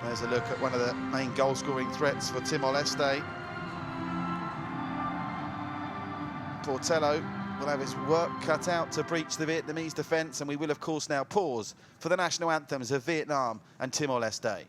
There's a look at one of the main goal-scoring threats for Timor-Leste. Portello will have his work cut out to breach the Vietnamese defence, and we will, of course, now pause for the national anthems of Vietnam and Timor-Leste.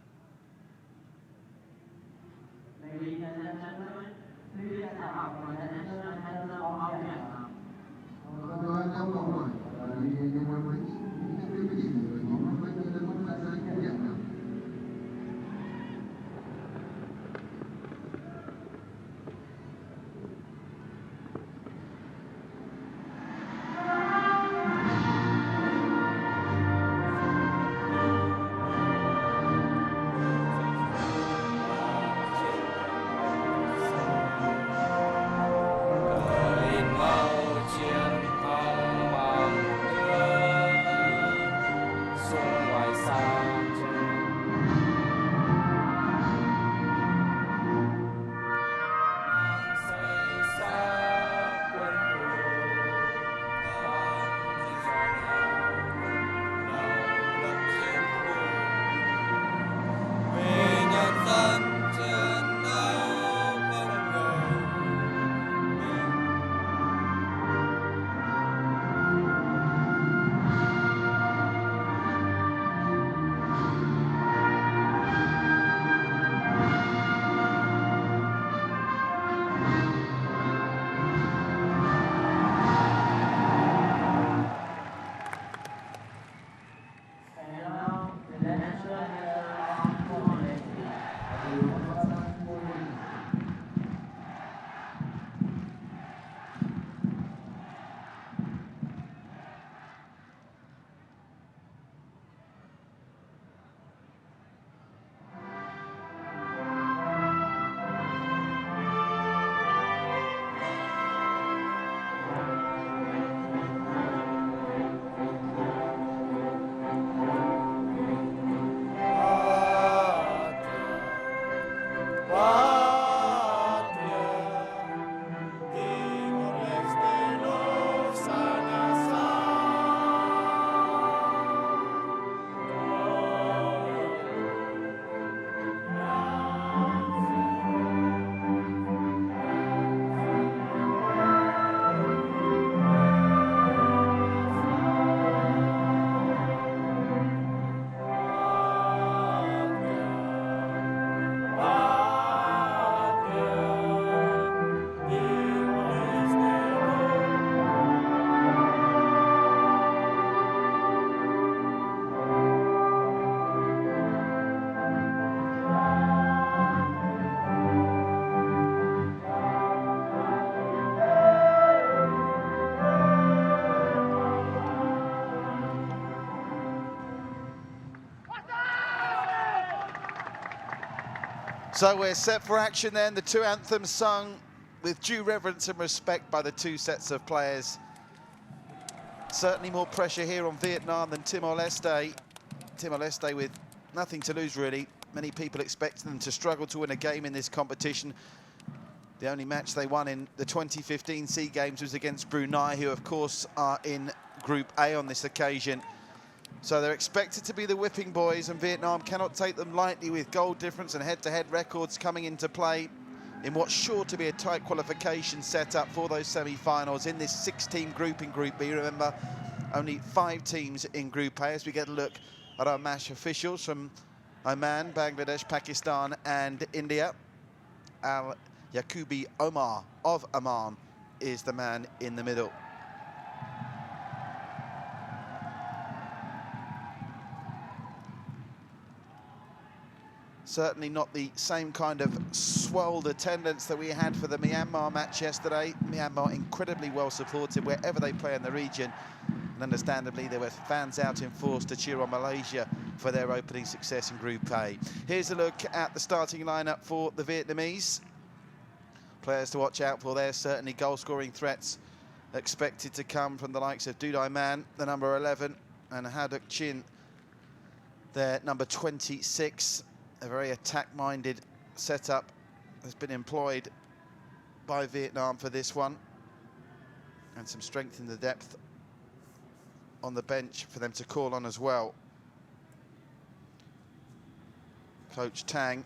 So we're set for action then. The two anthems sung with due reverence and respect by the two sets of players. Certainly more pressure here on Vietnam than Timor-Leste. Timor-Leste with nothing to lose, really. Many people expecting them to struggle to win a game in this competition. The only match they won in the 2015 SEA Games was against Brunei, who, of course, are in Group A on this occasion. So they're expected to be the whipping boys, and Vietnam cannot take them lightly with goal difference and head-to-head records coming into play in what's sure to be a tight qualification setup for those semi-finals in this 6-team group in Group B. Remember, only 5 teams in Group A as we get a look at our match officials from Oman, Bangladesh, Pakistan and India. Al-Yaqubi Omar of Oman is the man in the middle. Certainly not the same kind of swelled attendance that we had for the Myanmar match yesterday. Myanmar incredibly well supported wherever they play in the region. And understandably, there were fans out in force to cheer on Malaysia for their opening success in Group A. Here's a look at the starting lineup for the Vietnamese. Players to watch out for there, certainly goal-scoring threats expected to come from the likes of Dudai Man, the number 11, and Haduk Chin, their number 26. A very attack-minded setup has been employed by Vietnam for this one, and some strength in the depth on the bench for them to call on as well. Coach Tang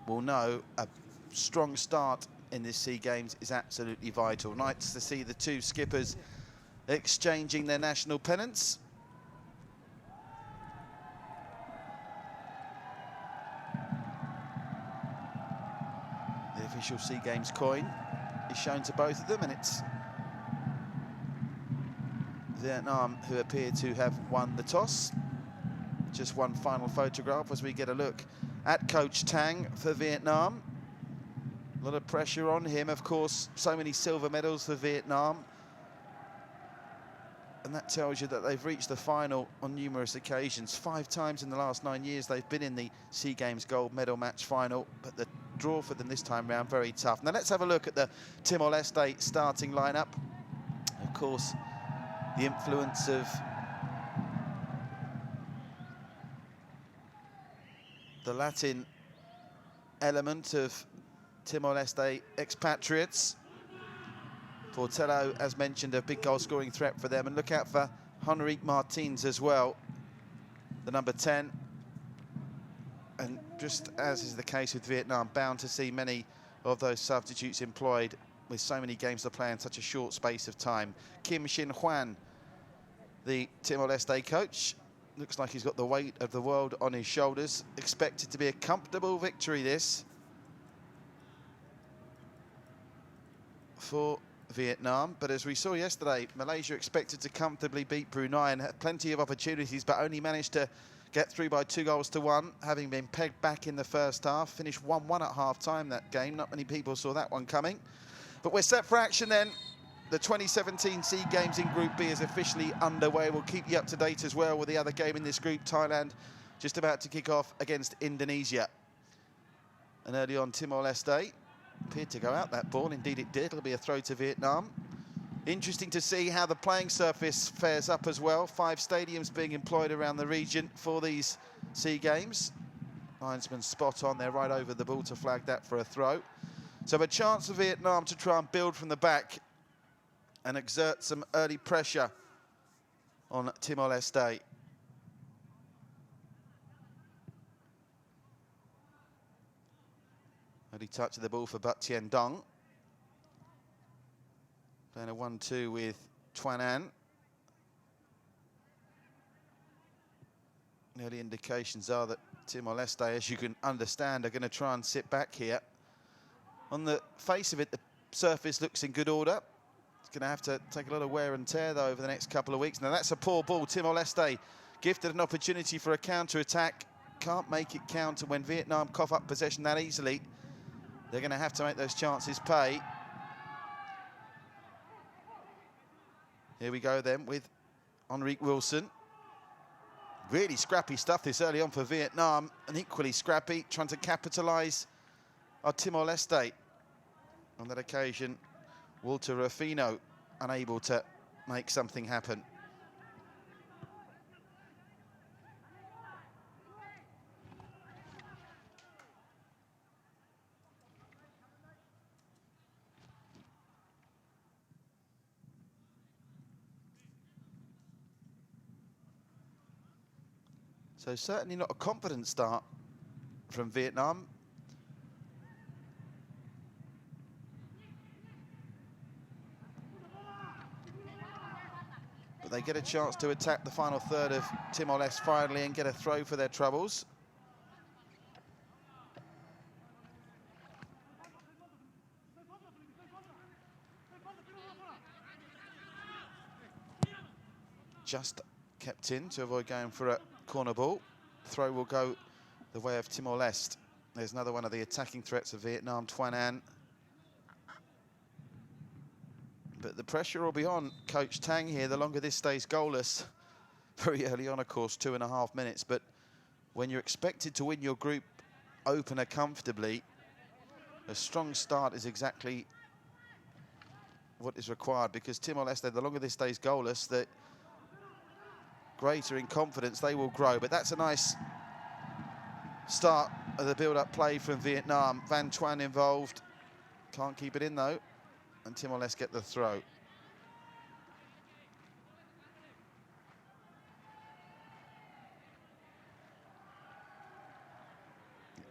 will know a strong start in this SEA Games is absolutely vital. Nice to see the two skippers exchanging their national pennants. The official SEA Games coin is shown to both of them, and it's Vietnam who appear to have won the toss. Just one final photograph as we get a look at Coach Tang for Vietnam. A lot of pressure on him, of course, so many silver medals for Vietnam. And that tells you that they've reached the final on numerous occasions. 5 times in the last 9 years they've been in the SEA Games gold medal match final, but the draw for them this time round very tough. Now let's have a look at the Timor-Leste starting lineup. Of course, the influence of the Latin element of Timor-Leste expatriates. Portello, as mentioned, a big goal-scoring threat for them. And look out for Henrique Martins as well, the number 10. And just as is the case with Vietnam, bound to see many of those substitutes employed with so many games to play in such a short space of time. Kim Shin Hwan, the Timor-Leste coach, looks like he's got the weight of the world on his shoulders. Expected to be a comfortable victory, this, for Vietnam. But as we saw yesterday, Malaysia expected to comfortably beat Brunei and had plenty of opportunities, but only managed to get through by 2-1, having been pegged back in the first half. Finished 1-1 at half-time that game. Not many people saw that one coming. But we're set for action then. The 2017 SEA Games in Group B is officially underway. We'll keep you up to date as well with the other game in this group, Thailand, just about to kick off against Indonesia. And early on, Timor-Leste appeared to go out that ball. Indeed it did. It'll be a throw to Vietnam. Interesting to see how the playing surface fares up as well. 5 stadiums being employed around the region for these SEA Games. Linesman spot on there, right over the ball to flag that for a throw. So a chance for Vietnam to try and build from the back and exert some early pressure on Timor-Leste. Early touch of the ball for Bat Tien Dong. Playing a 1-2 with Tuan An. Early indications are that Timor-Leste, as you can understand, are going to try and sit back here. On the face of it, the surface looks in good order. It's going to have to take a lot of wear and tear, though, over the next couple of weeks. Now, that's a poor ball. Timor-Leste gifted an opportunity for a counter-attack. Can't make it count, and when Vietnam cough up possession that easily, they're going to have to make those chances pay. Here we go then with Henrique Wilson. Really scrappy stuff this early on for Vietnam, and equally scrappy, trying to capitalise on Timor-Leste. On that occasion, Walter Rufino unable to make something happen. So certainly not a confident start from Vietnam. But they get a chance to attack the final third of Timor-Leste finally and get a throw for their troubles. Just kept in to avoid going for a corner ball. Throw will go the way of Timor-Leste. There's another one of the attacking threats of Vietnam, Tuan An. But the pressure will be on Coach Tang here the longer this stays goalless. Very early on, of course, 2.5 minutes. But when you're expected to win your group opener comfortably, a strong start is exactly what is required, because Timor-Leste, the longer this stays goalless, the greater in confidence they will grow. But that's a nice start of the build-up play from Vietnam. Van Tuan involved. Can't keep it in, though. And Timor-Leste get the throw.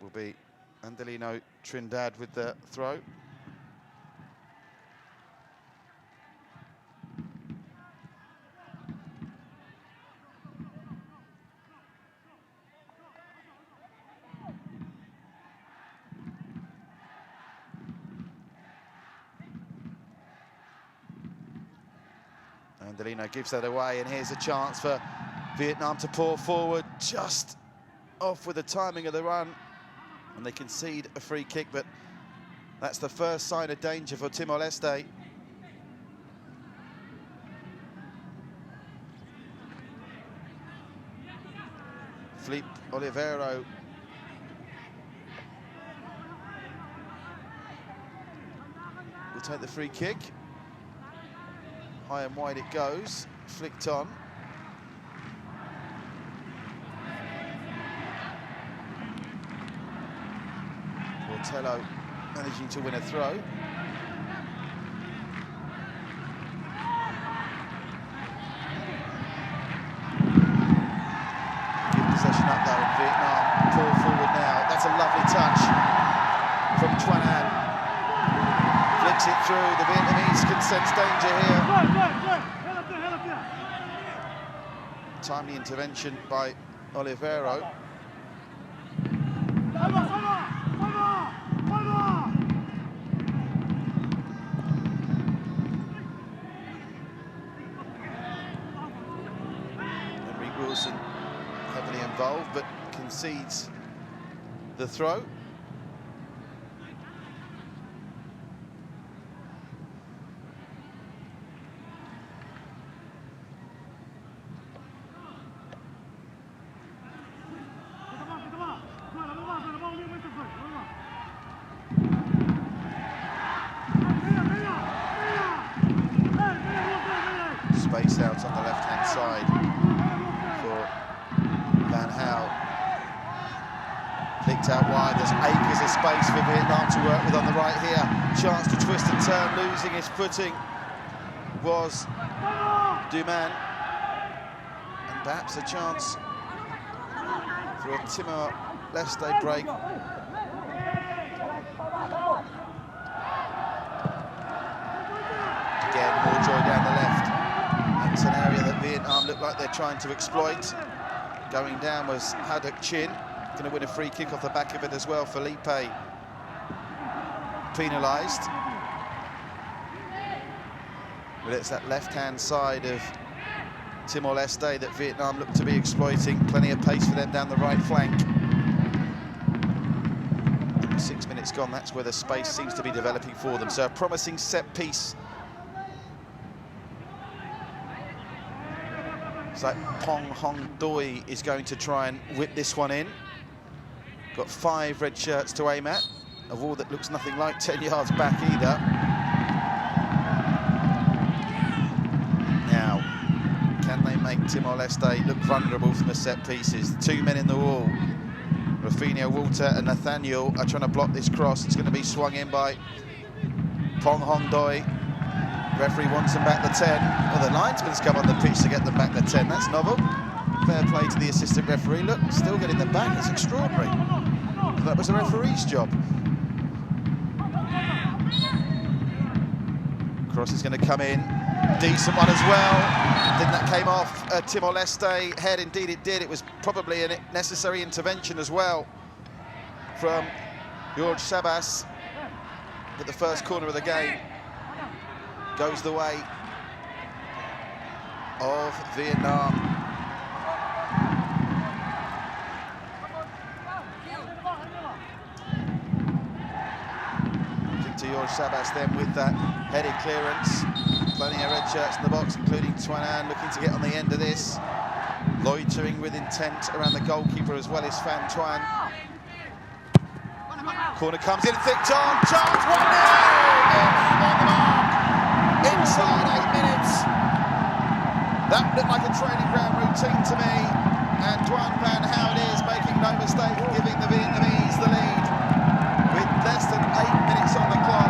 will be Andelino Trindade with the throw. Andelino gives that away, and here's a chance for Vietnam to pour forward, just off with the timing of the run, and they concede a free kick, but that's the first sign of danger for Timor Leste. Felipe Oliveiro will take the free kick. High and wide it goes, flicked on. Portello managing to win a throw. Give possession up though, and Vietnam pull forward now. That's a lovely touch from Tuan An. Flicks it through, the Vietnamese can sense danger here. Timely intervention by Oliveiro. Wilson heavily involved, but concedes the throw. Space out on the left-hand side. Flicked out wide, there's acres of space for Vietnam to work with on the right here. Chance to twist and turn, losing his footing was Duman. And perhaps a chance for a Timor Leste break. Again, more joy down the left. That's an area that Vietnam look like they're trying to exploit. Going down was Haddock Chin. Going to win a free kick off the back of it as well. Felipe penalised. But it's that left-hand side of Timor Leste that Vietnam look to be exploiting. Plenty of pace for them down the right flank. 6 minutes gone, that's where the space seems to be developing for them. So a promising set piece. It's like Pong Hong Doi is going to try and whip this one in. Got 5 red shirts to aim at. A wall that looks nothing like 10 yards back either. Now, can they make Timor-Leste look vulnerable from the set pieces? 2 men in the wall. Rafinha, Walter and Nathaniel are trying to block this cross. It's going to be swung in by Pong Hong Doi. Referee wants them back the 10. Well, the linesman's come on the pitch to get them back the 10. That's novel. Fair play to the assistant referee. Look, still getting them back. It's extraordinary. That was the referee's job. Cross is going to come in. Decent one as well. Then that came off Timor-Leste head. Indeed it did. It was probably a necessary intervention as well from George Sabas. But the first corner of the game goes the way of Vietnam. To George Sabas then with that headed clearance. Plenty of red shirts in the box, including Tuan An looking to get on the end of this. Loitering with intent around the goalkeeper as well as Phan Tuan. Corner comes in, thick on, chance, 1-0! Inside 8 minutes. That looked like a training ground routine to me. And Tuan Van Houwen is making no mistake in giving the Vietnamese the lead. With less than 8 minutes on the clock.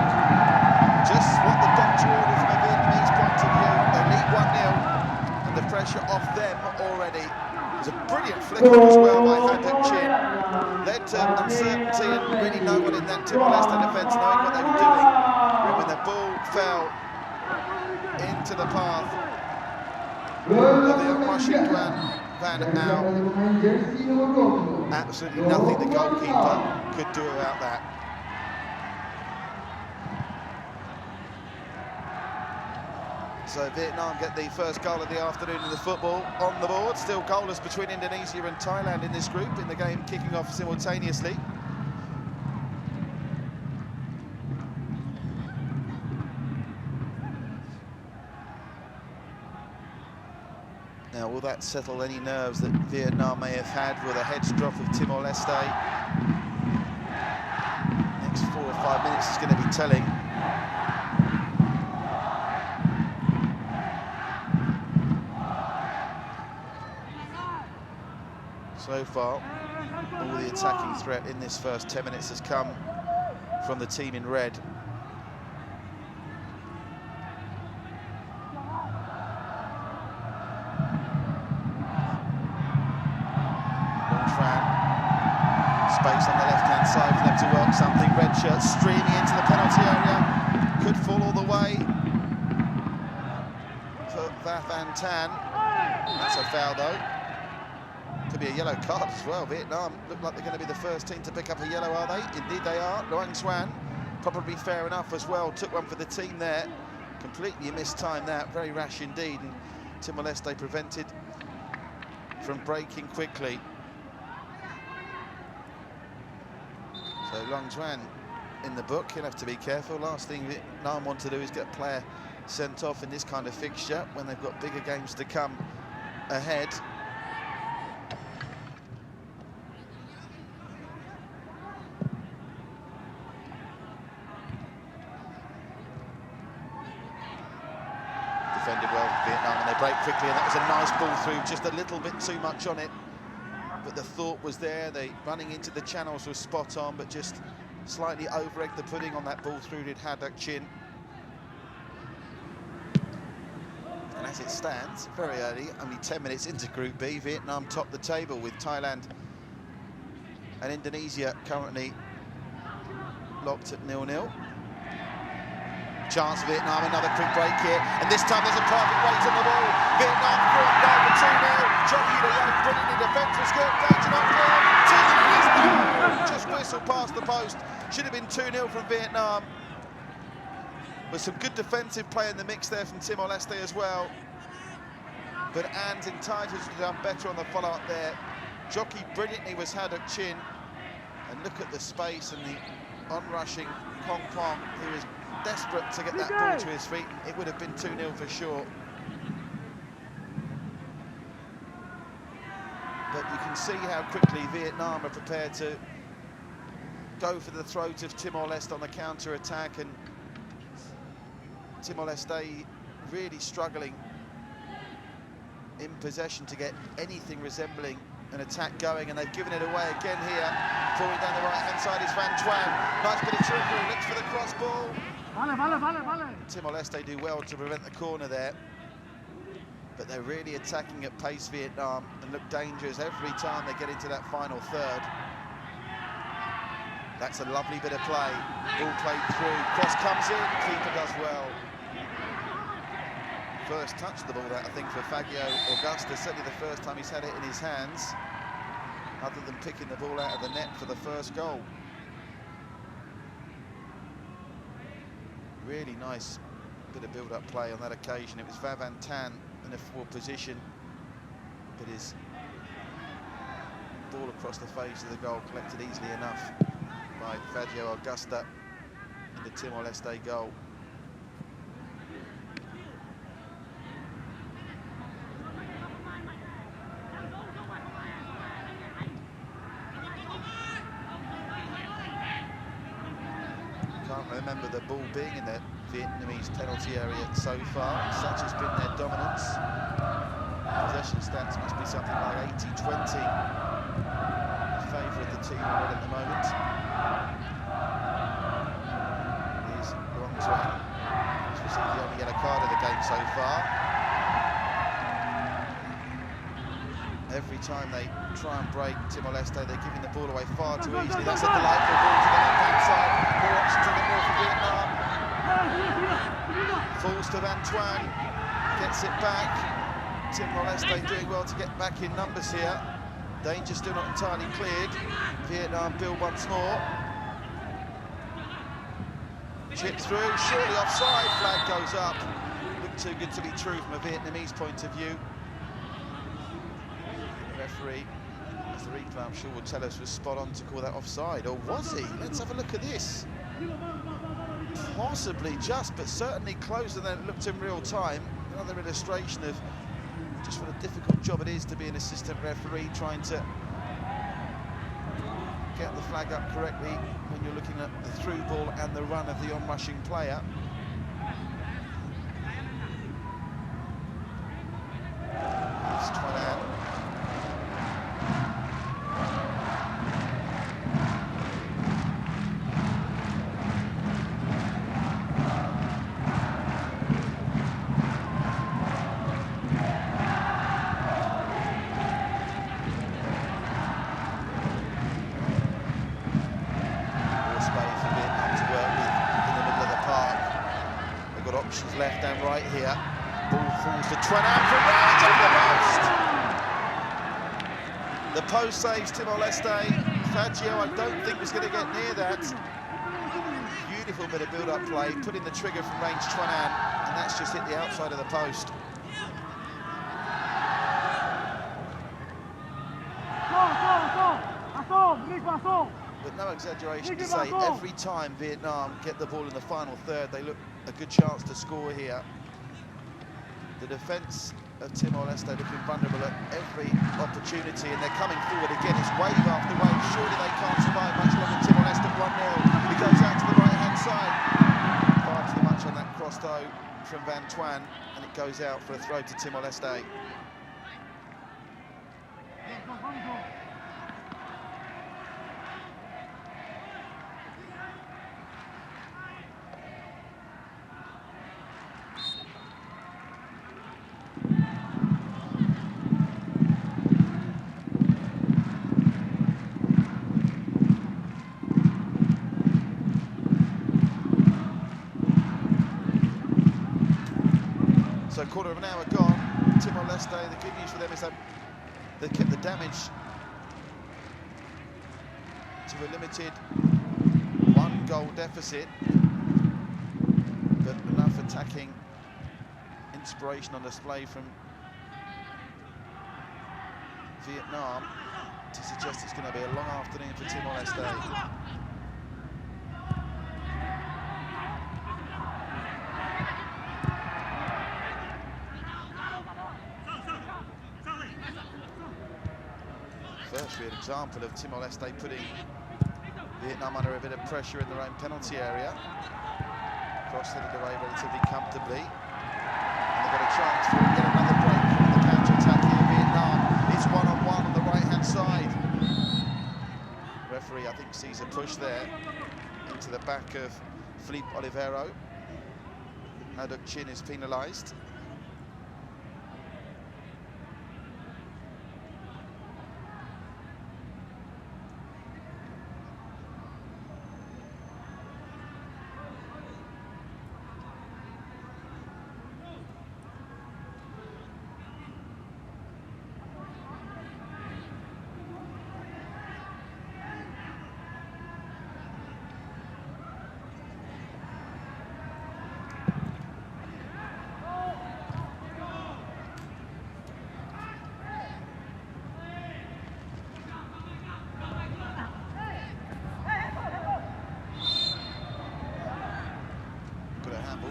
Just what the doctor ordered from a Vietnamese point of view. They lead 1-0. And the pressure off them already. It was a brilliant flicker as well by Haddock Chin. Led to uncertainty and really no one in that Timor-Leste defence knowing what they were doing. And when the ball fell into the path of the onrushing Van Al, absolutely nothing the goalkeeper could do about that. So Vietnam get the first goal of the afternoon in the football on the board. Still goalless between Indonesia and Thailand in this group, in the game kicking off simultaneously. Now, will that settle any nerves that Vietnam may have had with a heads drop of Timor-Leste? Next 4 or 5 minutes is going to be telling. So far, all the attacking threat in this first 10 minutes has come from the team in red. Space on the left-hand side for them to work something. Red shirt streaming into the penalty area. Could fall all the way for Van Tan. That's a foul though. Could be a yellow card as well. Vietnam look like they're going to be the first team to pick up a yellow, are they? Indeed they are. Luang Xuan, probably fair enough as well. Took one for the team there. Completely mistimed that. Very rash indeed. And Timor-Leste prevented from breaking quickly. So Luang Xuan in the book. He'll have to be careful. Last thing Vietnam want to do is get a player sent off in this kind of fixture when they've got bigger games to come ahead. Defended well for Vietnam, and they break quickly, and that was a nice ball through, just a little bit too much on it. But the thought was there. They running into the channels was spot on, but just slightly over-egged the pudding on that ball through did Haddock Chin. And as it stands, very early, only 10 minutes into Group B, Vietnam top the table with Thailand and Indonesia currently locked at 0-0. Chance for Vietnam, another quick break here, and this time there's a perfect weight on the ball. Vietnam through it down for 2-0. Jockey the young, brilliant in defence, was good, danger not clear. Just whistled past the post. Should have been 2-0 from Vietnam. With some good defensive play in the mix there from Timor-Leste as well. But Anne's entitled to have done better on the follow-up there. Jockey brilliantly was Haddock Chin. And look at the space and the onrushing Kong Pong, who is desperate to get that ball to his feet. It would have been 2-0 for sure. But you can see how quickly Vietnam are prepared to go for the throat of Timor-Leste on the counter-attack, and Timor-Leste really struggling in possession to get anything resembling an attack going, and they've given it away again here. Falling down the right-hand side is Van Tuan. Nice bit of trickery, looks for the cross ball. Timor-Leste do well to prevent the corner there, but they're really attacking at pace, Vietnam, and look dangerous every time they get into that final third. That's a lovely bit of play. Ball played through, cross comes in, keeper does well. First touch of the ball, that I think, for Fagio Augusta, certainly the first time he's had it in his hands, other than picking the ball out of the net for the first goal. Really nice bit of build-up play on that occasion. It was Van Tan in a forward position, but his ball across the face of the goal collected easily enough by Fagio Augusta in the Timor-Leste goal. Can't remember the ball being in the Vietnamese penalty area so far. Such has been their dominance. Possession stats must be something like 80-20 in favour of the team at the moment. Here's Luang Xuan, who's received the only yellow card of the game so far. Every time they try and break Timor Leste, they're giving the ball away far too easily. That's a delightful ball to the left-hand side. More options in the north of Vietnam. Falls to Antoine, gets it back. Timor Leste doing well to get back in numbers here. Danger still not entirely cleared. Vietnam build once more. Chip through, surely offside, flag goes up. Looked too good to be true from a Vietnamese point of view. The referee, as the replay I'm sure will tell us, was spot on to call that offside. Or was he? Let's have a look at this. Possibly just, but certainly closer than it looked in real time. Another illustration of just what a difficult job it is to be an assistant referee, trying to get the flag up correctly when you're looking at the through ball and the run of the on-rushing player. It's Tuanan. Left and right here. Ball falls to Tuanan for right of the post. The post saves Timor-Leste. Fagio, I don't think was going to get near that. Beautiful bit of build-up play, putting the trigger from range Tuanan, and that's just hit the outside of the post. But no exaggeration to say, every time Vietnam get the ball in the final third, they look a good chance to score here. The defence of Timor-Leste looking vulnerable at every opportunity, and they're coming forward again. It's wave after wave. Surely they can't survive much longer. Timor-Leste 1-0. It goes out to the right-hand side. Far too much on that cross, though, from Van Tuan, and it goes out for a throw to Timor-Leste. So quarter of an hour gone. Timor-Leste, the good news for them is that they kept the damage to a limited 1-goal deficit, but enough attacking inspiration on display from Vietnam to suggest it's going to be a long afternoon for Timor-Leste. First real example of Timor-Leste putting Vietnam under a bit of pressure in their own penalty area. Cross-headed away relatively comfortably. And they've got a chance to get another break from the counter-attack here. Vietnam is one-on-one on the right-hand side. Referee, I think, sees a push there into the back of Philippe Olivero. Adok Chin is penalised.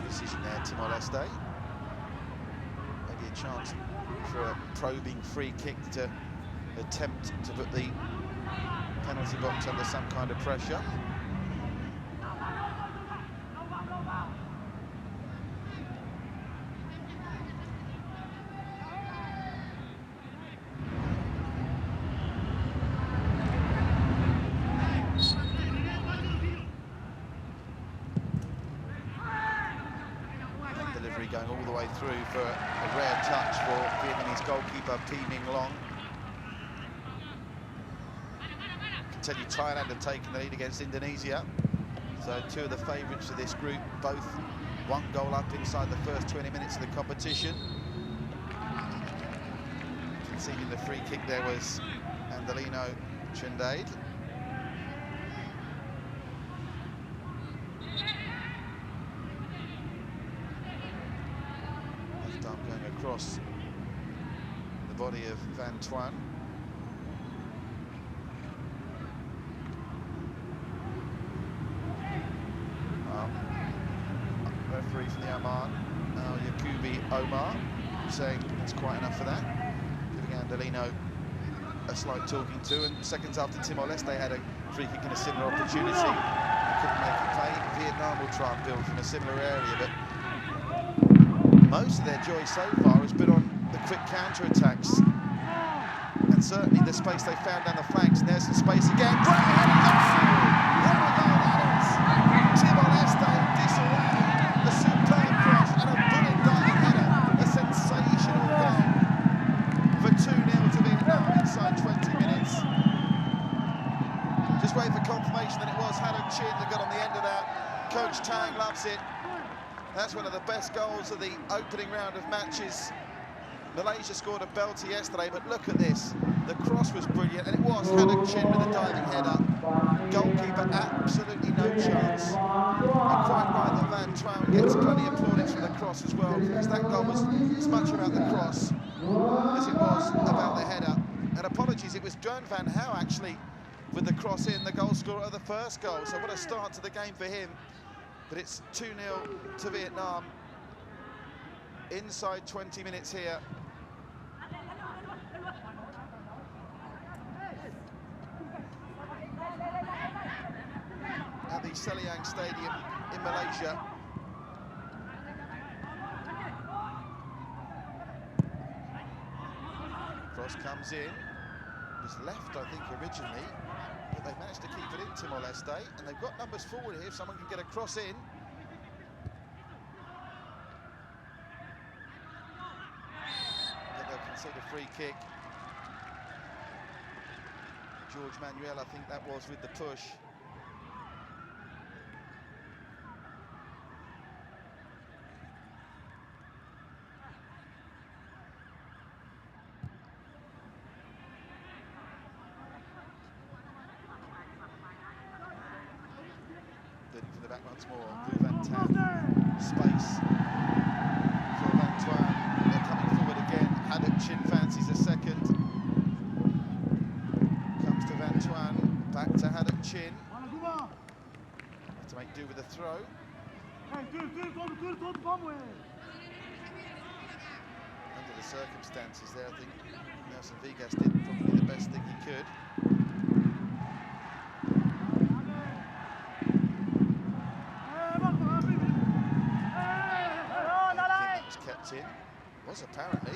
Decision there, Timor-Leste. Maybe a chance for a probing free kick to attempt to put the penalty box under some kind of pressure. Going all the way through for a rare touch for Vietnamese goalkeeper Pi Minh Long. tell you Thailand have taken the lead against Indonesia. So two of the favourites of this group, both one goal up inside the first 20 minutes of the competition. Conceding the free kick there was Andalino Trindade. Left arm going across the body of Van Tuan. Referee from the Oman, Yakubi Omar, saying it's quite enough for that, giving Andalino a slight talking to. And seconds after Timor Leste had a free kick in a similar opportunity, they couldn't make it play. Vietnam will try and build from a similar area, but most of their joy so far has been on the quick counter-attacks, and certainly the space they found down the flanks. And there's some space again. Great header! What a goal that is! Timor Leste in disarray. A superb cross and a bullet diving header. A sensational goal for 2-0 to Vietnam inside 20 minutes. Just wait for confirmation that it was Haddock Chin that got on the end of that. Coach Tang loves it. That's one of the best goals of the opening round of matches. Malaysia scored a belter yesterday, but look at this. The cross was brilliant, and it was Haddock Chin with a diving header. Goalkeeper absolutely no chance. And quite right that Van Tuan gets plenty of plaudits for the cross as well, because that goal was as much about the cross as it was about the header. And apologies, it was Joan Van Hau actually with the cross in, the goal scorer of the first goal. So what a start to the game for him. But it's 2-0 to Vietnam inside 20 minutes here. At the Selayang Stadium in Malaysia. Cross comes in. It was left, I think, originally, but they've managed to keep it in, Timor Leste, and they've got numbers forward here if someone can get a cross in. But they'll concede a free kick. George Manuel, I think that was, with the push. For the back once more, Van Tan, space for Van Tuan. They're coming forward again. Haddock Chin fancies a second. Comes to Van Tuan, back to Haddock Chin. Have to make do with a throw. Under the circumstances there, I think Nelson Vigas did probably the best thing he could. In was apparently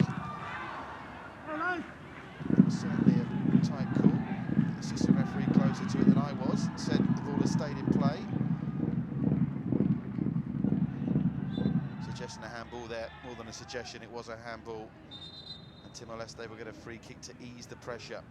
certainly a tight call. The assistant referee closer to it than I was said the ball has stayed in play, suggesting a handball there. More than a suggestion, it was a handball, and Timor Leste will get a free kick to ease the pressure.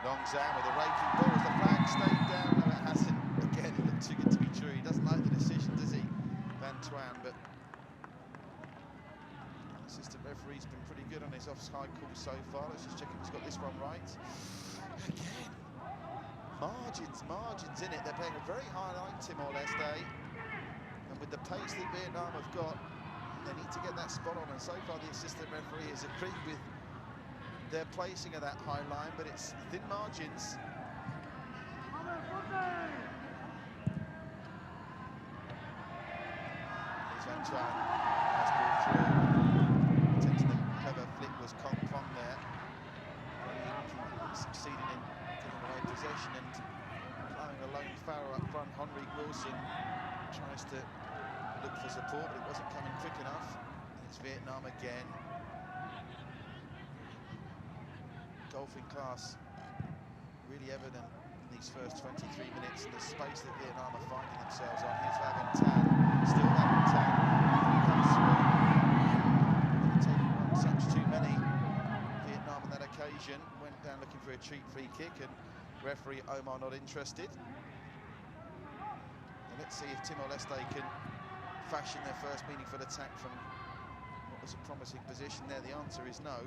Long Zhang with a raking ball as the flag stayed down. No, it hasn't. Again, it looked too good to be true. He doesn't like the decision, does he, Van Tuan? But the assistant referee's been pretty good on his offside call so far. Let's just check if he's got this one right. Again, margins in it. They're playing a very high line, Timor Leste, and with the pace that Vietnam have got, they need to get that spot on. And so far, the assistant referee has agreed with their placing of that high line, but it's thin margins. Here's Van Tuan, nice ball through. Intentionally clever flick was Kong Pong there. Succeeding in giving away possession and allowing a lone Farrow up front. Henrik Wilson tries to look for support, but it wasn't coming quick enough. And it's Vietnam again. Golfing class really evident in these first 23 minutes, and the space that Vietnam are finding themselves on. Here's Van Tan, still Van Tan, comes through. Taking one touch too many. Vietnam on that occasion went down looking for a cheap free kick, and referee Omar not interested. And let's see if Timor-Leste can fashion their first meaningful attack from what was a promising position there. The answer is no.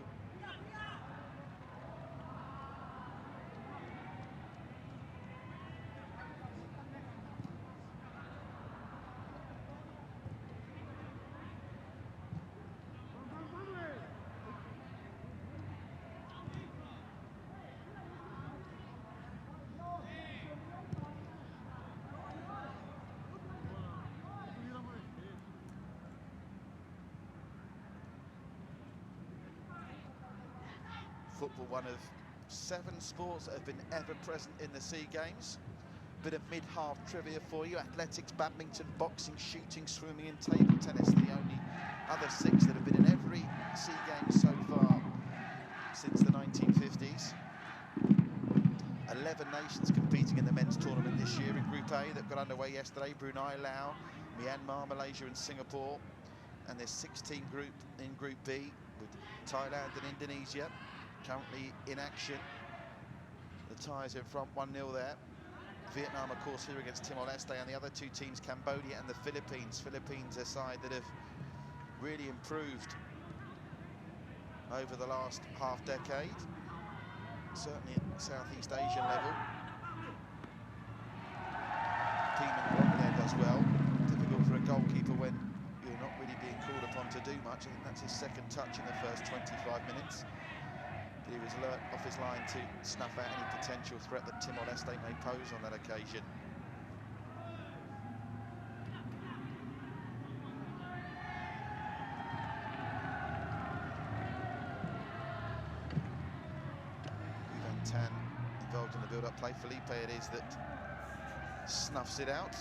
Football, one of 7 sports that have been ever present in the SEA Games. Bit of mid-half trivia for you. Athletics, badminton, boxing, shooting, swimming and table tennis. The only other 6 that have been in every SEA Games so far since the 1950s. 11 nations competing in the men's tournament this year in Group A that got underway yesterday. Brunei, Laos, Myanmar, Malaysia and Singapore. And there's 16 group in Group B with Thailand and Indonesia currently in action. The Thais in front 1-0 there. Vietnam, of course, here against Timor-Leste, and the other 2 teams, Cambodia and the Philippines. Philippines, a side that have really improved over the last half-decade, certainly at Southeast Asian level. Peeman there does well. Difficult for a goalkeeper when you're not really being called upon to do much. I think that's his second touch in the first 25 minutes. He was alert off his line to snuff out any potential threat that Timor-Leste may pose on that occasion. Van Tan involved in the build-up play. Felipe it is that snuffs it out.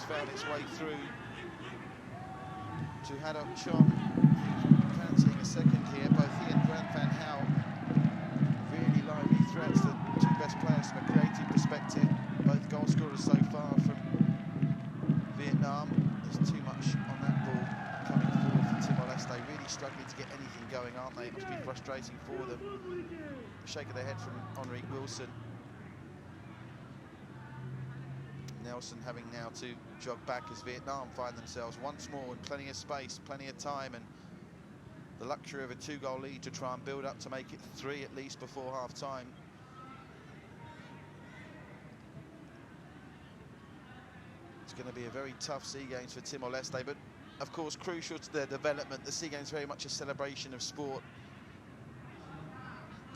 Found its way through to Haddock Chong, fancying a second here. Both he and Van Hao, really lively threats, the 2 best players from a creative perspective. Both goal scorers so far from Vietnam. There's too much on that ball coming forward for Timor-Leste. Really struggling to get anything going, aren't they? It must be frustrating for them. A shake of their head from Henrik Wilson. Nelson having now to jog back as Vietnam find themselves once more with plenty of space, plenty of time, and the luxury of a 2-goal lead to try and build up to make it 3 at least before half-time. It's going to be a very tough SEA Games for Timor-Leste, but of course crucial to their development. The SEA Games very much a celebration of sport.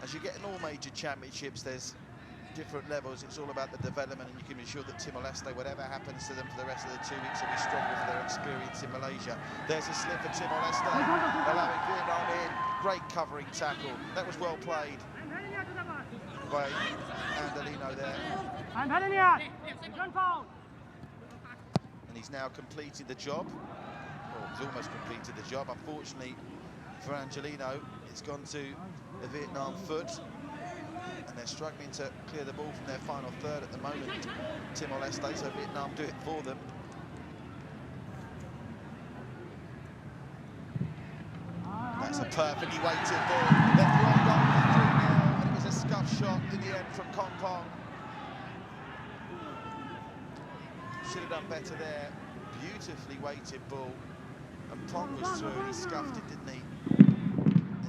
As you get in all major championships, there's different levels. It's all about the development, and you can be sure that Timor-Leste, whatever happens to them for the rest of the 2 weeks, will be stronger for their experience in Malaysia. There's a slip for Timor-Leste, allowing Vietnam in. Great covering tackle. That was well played by Andalino there. And he's now completed the job. Well, he's almost completed the job. Unfortunately for Angelino, it's gone to the Vietnam foot. And they're struggling to clear the ball from their final third at the moment, Timor-Leste, so Vietnam do it for them. That's a perfectly weighted ball. They've won goal for 3-0, and shot in the end from Kompong. Should have done better there. Beautifully weighted ball. And Pong was through and he scuffed it, didn't he? And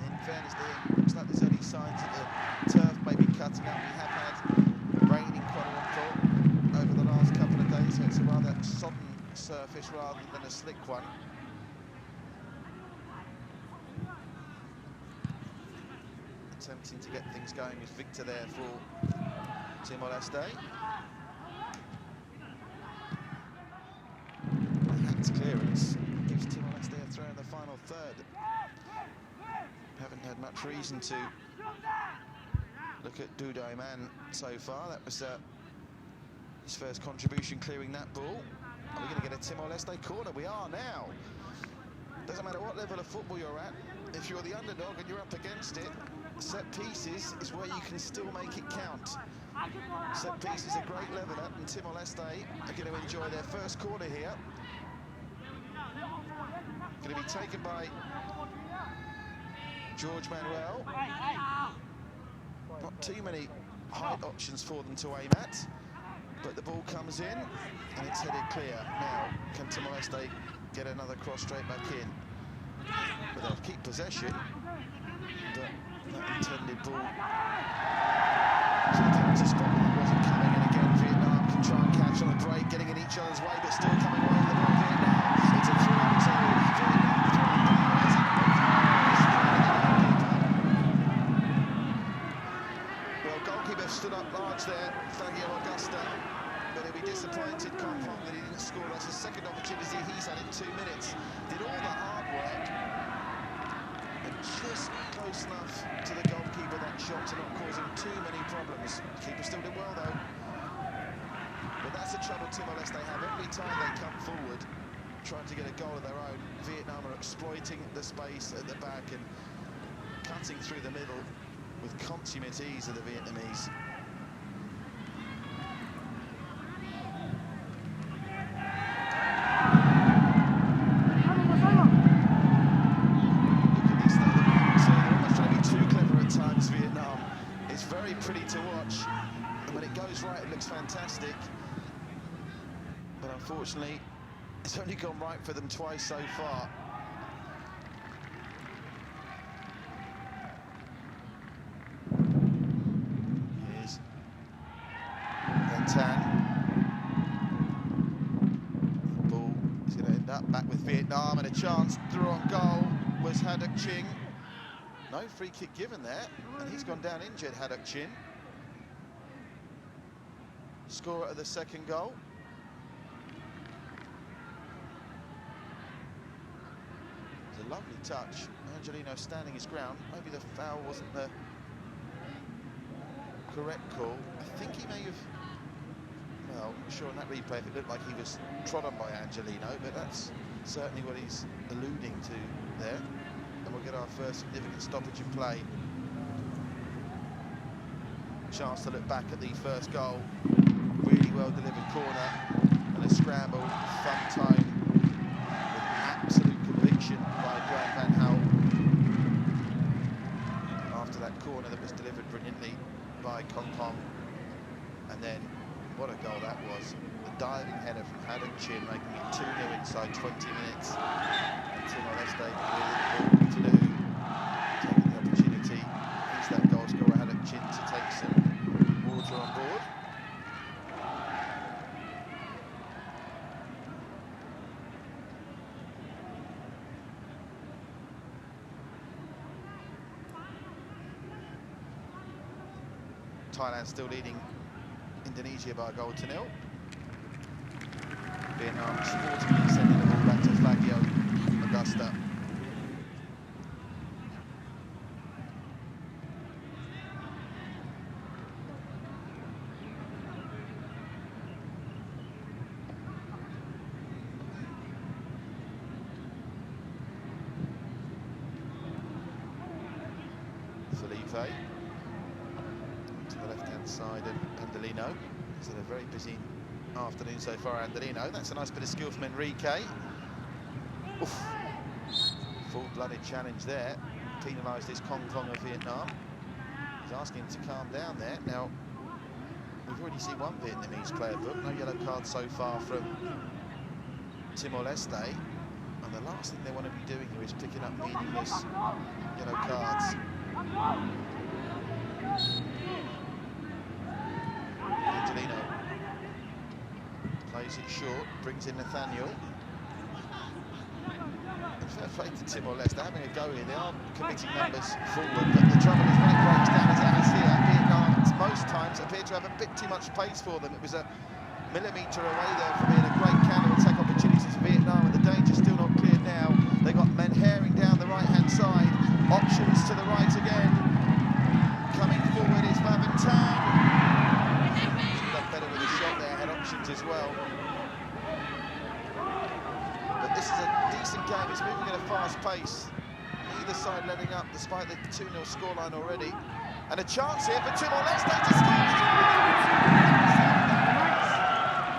in fairness to him, looks like there's only signs that the turf may be cutting up. We have had rain in Kuala Lumpur over the last couple of days, so it's a rather sodden surface rather than a slick one. Attempting to get things going with Victor there for Timor Leste. Hacked clearance gives Timor Leste a throw in the final third. Haven't had much reason to look at Dudai Man so far. That was his first contribution clearing that ball. Are we going to get a Timor-Leste corner? We are now. Doesn't matter what level of football you're at, if you're the underdog and you're up against it, set pieces is where you can still make it count. Set pieces are great leveler, and Timor-Leste are going to enjoy their first corner here. Going to be taken by George Manuel. Not too many height options for them to aim at, but the ball comes in and it's headed clear. Now, can Timor-Leste get another cross straight back in? But they'll keep possession, but that intended ball to spot wasn't coming, and again Vietnam can try and catch on the break, getting in each other's way, but still coming away with the ball. Vietnam, it's a 3-on-2. Vietnam throwing down as well, goalkeeper stood up large there, Fagio Augusta, but he'll be disappointed, Kompong, that he didn't score. That's his second opportunity he's had in 2 minutes. Did all the hard work, and just close enough to the goalkeeper, that shot, to not cause him too many problems. Keeper still did well though. But that's the trouble Timor-Leste have. Every time they come forward, trying to get a goal of their own, Vietnam are exploiting the space at the back and cutting through the middle with consummate ease of the Vietnamese. Pretty to watch, and when it goes right it looks fantastic, but unfortunately it's only gone right for them twice so far. Here's Tan. The ball is going to end up back with Vietnam, and a chance through on goal was Haddock Ching. No free kick given there, and he's gone down injured, Haddock Chin. Scorer of the second goal. It's a lovely touch. Angelino standing his ground. Maybe the foul wasn't the correct call. I think he may have, well, I'm sure in that replay if it looked like he was trod on by Angelino, but that's certainly what he's alluding to there. And we'll get our first significant stoppage in play. Chance to look back at the first goal. Really well delivered corner and a scramble, fun time with absolute conviction by Grant Van Hout. After that corner that was delivered brilliantly by Kompong. And then what a goal that was. The diving header from Haddock Chin, making it 2-0 inside 20 minutes. Timor-Leste with all to do, taking the opportunity, use that goal scorer Haddock Chin to take some water on board. Thailand still leading Indonesia by a goal to 0. Vietnam sportingly sending the ball back to Fagio Augusta. Felipe to the left-hand side of Angelino. He's had a very busy afternoon so far, Angelino. That's a nice bit of skill from Enrique. Oof. Full-blooded challenge there. Penalised is Kompong of Vietnam. He's asking him to calm down there. Now, we've already seen one Vietnamese player booked. No yellow card so far from Timor Leste. And the last thing they want to be doing here is picking up meaningless yellow cards. Angelino plays it short, brings in Nathaniel. And fair play to Timor Leste, they're having a go here. They are committing numbers forward, but the trouble is when it breaks down as it has here, Vietnam most times appear to have a bit too much pace for them. It was a millimetre away there from being a great counter-attack opportunity for Vietnam, and the danger's still not cleared now. They've got men herring down the right-hand side. Options to the right again. Coming forward is Van Tan. Done better with a shot there, had options as well. But this is a decent game, it's moving at a fast pace. Neither side letting up despite the 2-0 scoreline already. And a chance here for Timor Leste to score.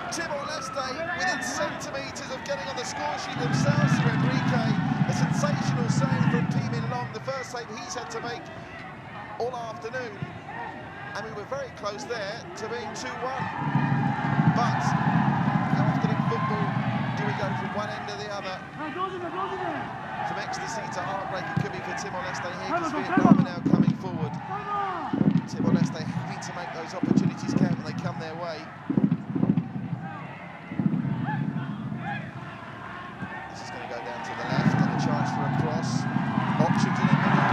Timor Leste within centimetres of getting on the score sheet themselves through Enrique. A sensational save from Pee Min Long, the first save he's had to make all afternoon. And we were very close there to being 2-1. But how often in football do we go from one end to the other? From ecstasy to heartbreak, it could be for Timor Leste here, because Vietnam are now coming forward. Timor Leste having to make those opportunities count when they come their way. This is going to go down to the left, and a chance for a cross. Options in the middle.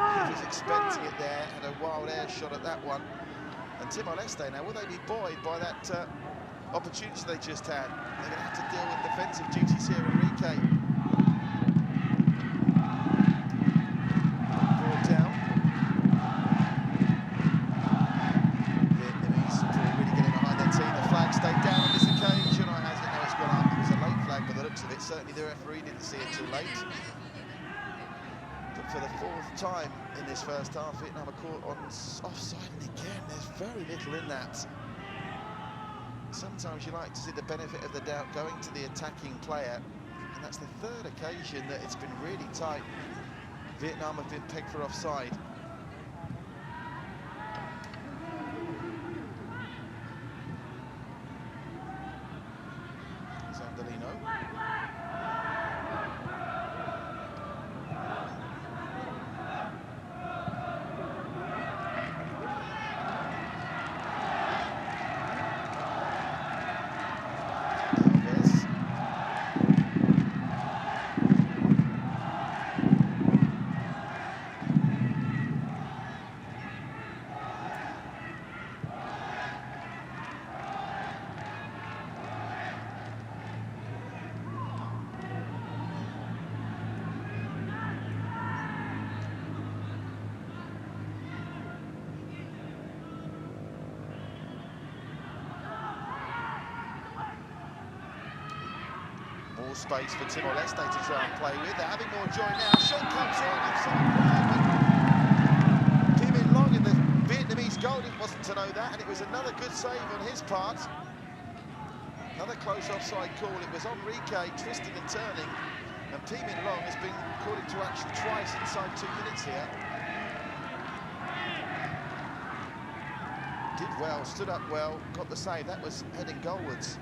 He was expecting it there, and a wild air shot at that one. And Timor Leste now, will they be buoyed by that opportunity they just had? They're going to have to deal with defensive duties here, Enrique. Brought down. Vietnamese really getting behind their team. The flag stayed down on this occasion, or has it? No, it's gone up. It was a late flag by the looks of it. Certainly the referee didn't see it too late. But for the 4th time in this first half, Vietnam are caught on offside, and again, there's very little in that. Sometimes you like to see the benefit of the doubt going to the attacking player, and that's the 3rd occasion that it's been really tight. Vietnam have been pegged for offside. Zandelino. Space for Timor Leste to try and play with. They're having more joy now. Shot comes in. Pee Min Long in the Vietnamese goal. It wasn't to know that, and it was another good save on his part. Another close offside call. It was Enrique twisting and turning, and Pee Min Long has been called into action twice inside 2 minutes here. Did well, stood up well, got the save. That was heading goalwards.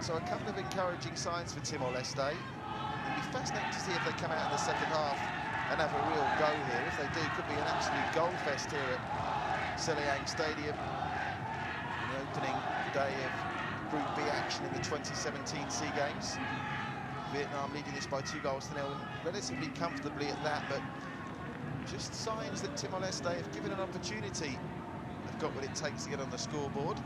So a couple of encouraging signs for Timor Leste. It'll be fascinating to see if they come out in the second half and have a real go here. If they do, it could be an absolute goal fest here at Selayang Stadium. The opening day of Group B action in the 2017 SEA Games. Vietnam leading this by 2-0, relatively comfortably at that, but just signs that Timor Leste, have given an opportunity, have got what it takes to get on the scoreboard.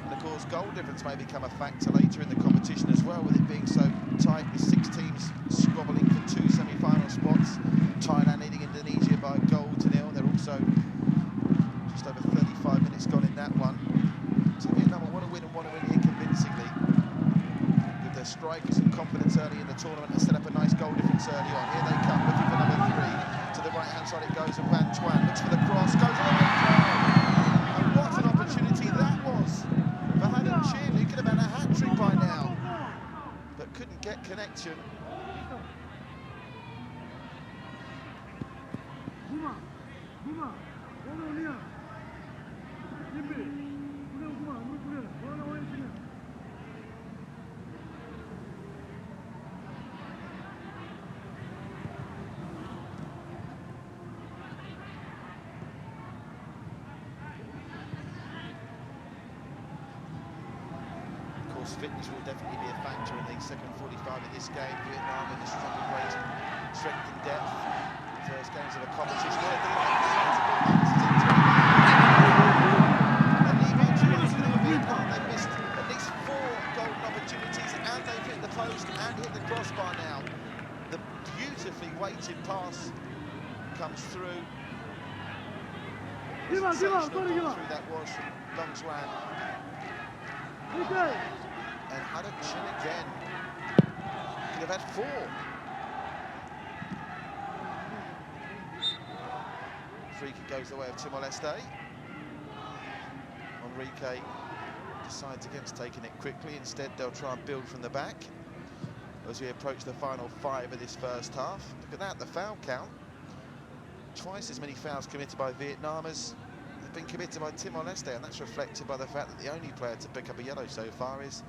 And of course, goal difference may become a factor later in the competition as well, with it being so tight, with 6 teams squabbling for 2 semi-final spots. Thailand leading Indonesia by a goal to 0. They're also just over 35 minutes gone in that one. So Vietnam want to win and want to win here convincingly. With their strikers and confidence early in the tournament, and set up a nice goal difference early on. Here they come, looking for number 3. To the right-hand side it goes, and Van Tuan looks for the cross, goes on the goal. And what an opportunity that was. He could have had a hat-trick by now, but couldn't get connection. Fitness will definitely be a factor in the second 45 of this game. Vietnam in the strong great strength and depth. First games of a competition. And Vietnam, they've missed at least 4 golden opportunities, and they've hit the post and hit the crossbar now. The beautifully weighted pass comes through. Sensational ball through that was from Long Xuan. And had a chin again. Could have had 4. Free kick goes the way of Timor Leste. Enrique decides against taking it quickly. Instead, they'll try and build from the back as we approach the final 5 of this first half. Look at that, the foul count. Twice as many fouls committed by Vietnam as have been committed by Timor Leste, and that's reflected by the fact that the only player to pick up a yellow so far is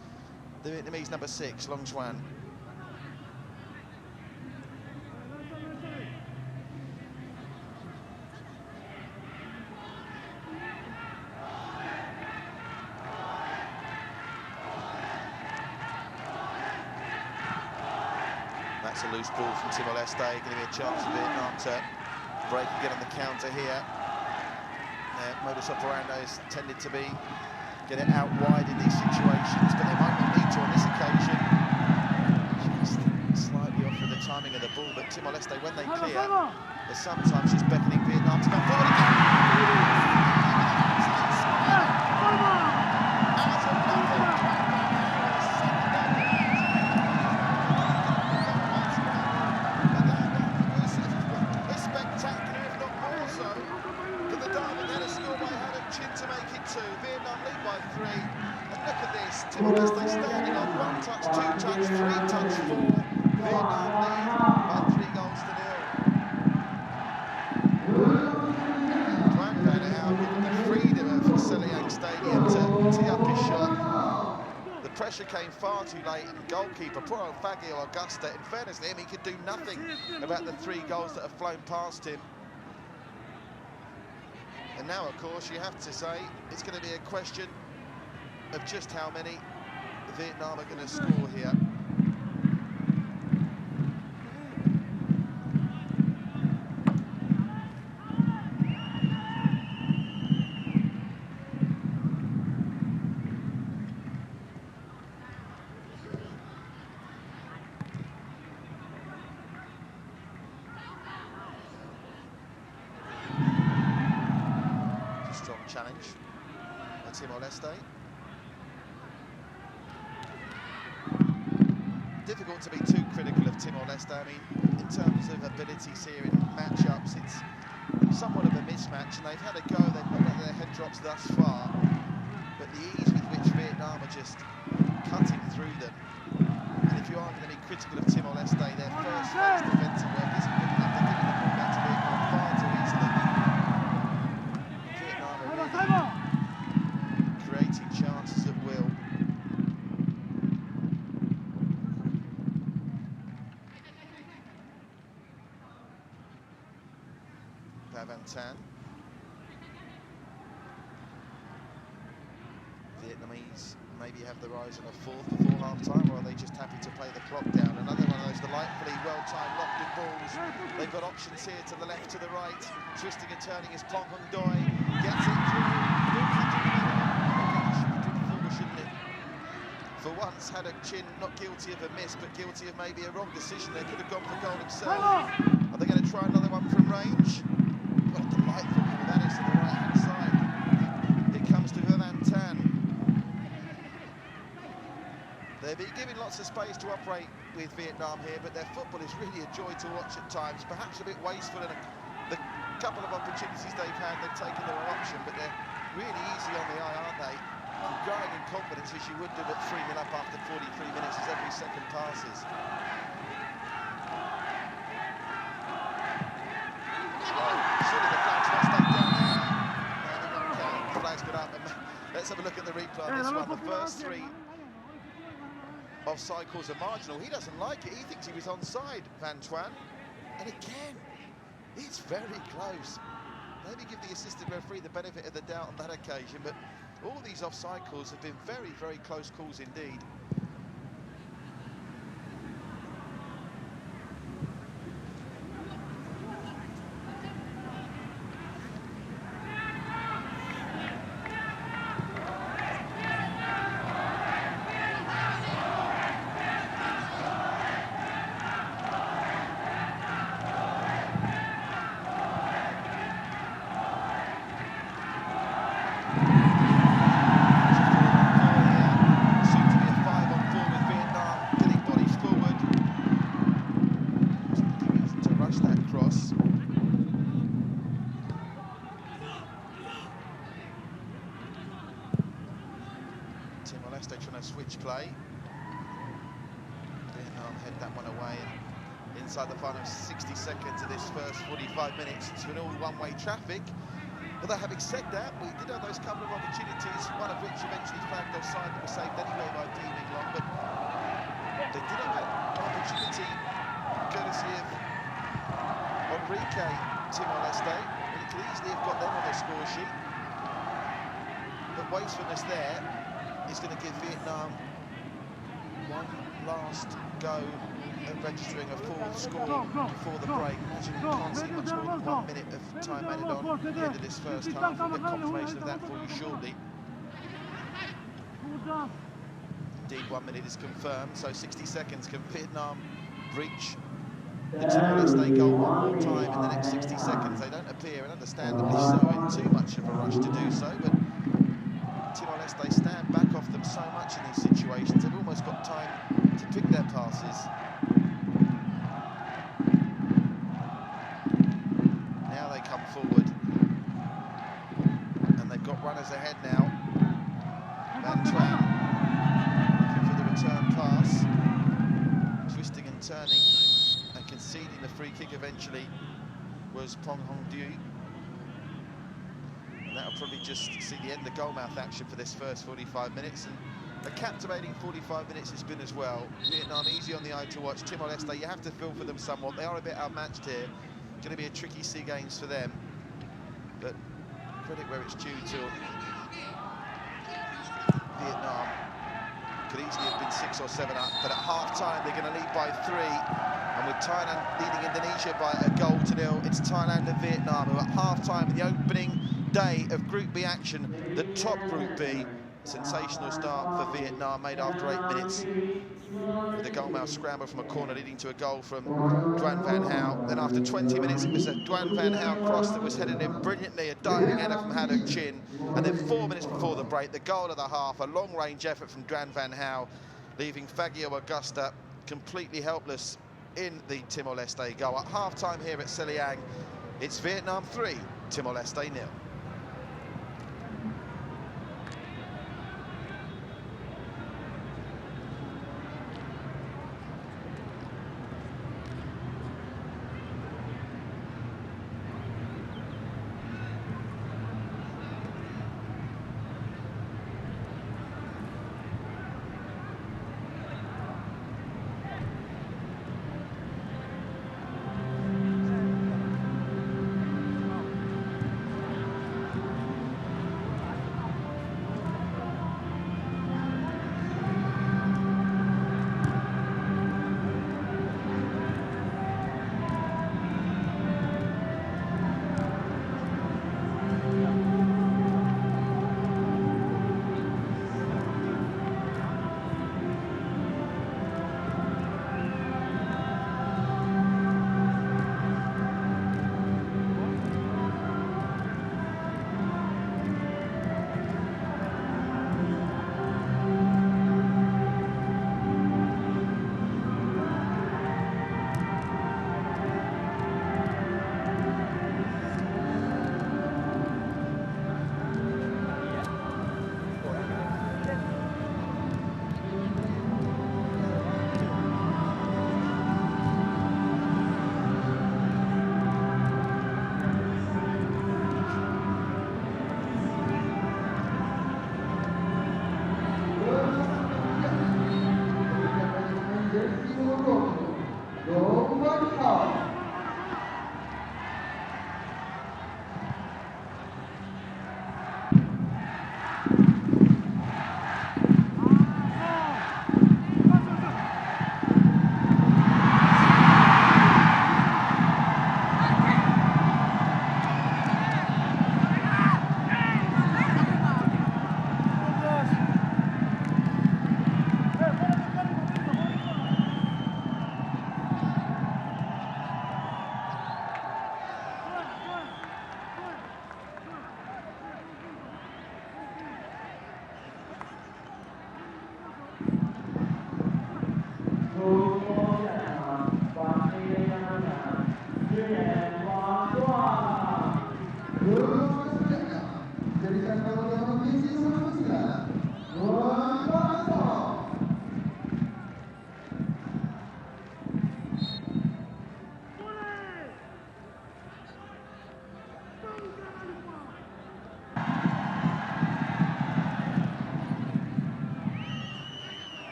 the Vietnamese number 6, Long Xuan. That's a loose ball from Timor Leste, going to be a chance for Vietnam to break again on the counter here. Their modus operandi has tended to be get it out wide in these situations, but they might not need to on this occasion. Just slightly off with the timing of the ball, but Timor Leste, when they clear, they're sometimes just beckoning Vietnam to come forward again. It's spectacular, if not more so, for the Diamond. Then a score by Haddock Chin to make it 2. Vietnam lead by 3. And look at this, Timor Leste standing on 1 touch, 2 touch, 3 touch, 4. Vietnam lead by 3 goals to 0. Quang found it out, given the freedom of Selayang Stadium to tee up his shot. The pressure came far too late, and goalkeeper, poor old Fagio Augusta, in fairness to him, he could do nothing about the 3 goals that have flown past him. And now, of course, you have to say it's going to be a question of just how many Vietnam are going to score here. Strong challenge by Timor Leste. Difficult to be too critical of Timor Leste. I mean, in terms of abilities here in matchups, it's somewhat of a mismatch, and they've had a go. They've not let their head drops thus far, but the ease with which Vietnam are just cutting through them. And if you are going to be critical of Timor Leste, their first phase defensive work isn't good enough. They're giving the ball back to Vietnam far too easily. Vietnam are really creating chances at will. Van Tan. Vietnamese maybe have their eyes on a 4th before half-time, or are they just happy to play the clock down? Another one of those delightfully well-timed locked-in balls. They've got options here to the left, to the right. Twisting and turning is Pong Hung Doi. Gets it through. Shouldn't it? For once, Haddock Chin not guilty of a miss, but guilty of maybe a wrong decision. They could have gone for goal himself. Are they going to try another one from range? What a delightful ball that is to the right-hand side. It comes to Van Tan. They'll be given lots of space to operate with Vietnam here, but their football is really a joy to watch at times. Perhaps a bit wasteful, and the couple of opportunities they've had, they've taken their own option, but they're really easy on the eye, aren't they? And growing in confidence as you would do at 3-0 up after 43 minutes as every second passes. have a look at the replay on this one. The first three offside calls are marginal. He doesn't like it. He thinks he was onside, Van Tuan. And again, it's very close. Maybe give the assistant referee the benefit of the doubt on that occasion, but all these offside calls have been very, very close calls indeed. Timor Leste trying to switch play. Vietnam head that one away, and inside the final 60 seconds of this first 45 minutes, it's been all one-way traffic. Although having said that, we did have those couple of opportunities, one of which eventually flagged offside that was saved anyway by Deeming Long, but they did have an opportunity courtesy of Enrique Timor Leste, and it could easily have got them on the score sheet. But wastefulness there is going to give Vietnam one last go at registering a full score before the break. Imagine you can't see much more than 1 minute of time added on at the end of this first half. We'll get confirmation of that for you shortly. Indeed, 1 minute is confirmed, so 60 seconds. Can Vietnam breach the Timor-Leste goal one more time in the next 60 seconds? They don't appear, and understandably so, in too much of a rush to do so, but Timor-Leste stand back off them so much in these situations. They've almost got time to pick their passes. Now they come forward, and they've got runners ahead now. Van Tuan looking for the return pass, twisting and turning and conceding the free kick eventually was Pong Hong Du. And that'll probably just see the end of goalmouth action for this first 45 minutes. And a captivating 45 minutes it's been as well. Vietnam easy on the eye to watch. Timor-Leste, you have to feel for them somewhat. They are a bit outmatched here. Going to be a tricky SEA Games for them. But credit where it's due to Vietnam. Could easily have been 6 or 7 up, but at half-time they're going to lead by 3. And with Thailand leading Indonesia by a goal to 0, it's Thailand and Vietnam who at half-time in the opening day of Group B action, the top Group B. Sensational start for Vietnam, made after 8 minutes with a goalmouth scramble from a corner leading to a goal from Duan Van Hao. Then after 20 minutes it was a Duan Van Hao cross that was headed in brilliantly, a diving header from Haddock Chin. And then 4 minutes before the break, the goal of the half, a long-range effort from Duan Van Hao, leaving Fagio Augusta completely helpless in the Timor-Leste goal. At half-time here at Selayang, it's Vietnam 3, Timor-Leste 0.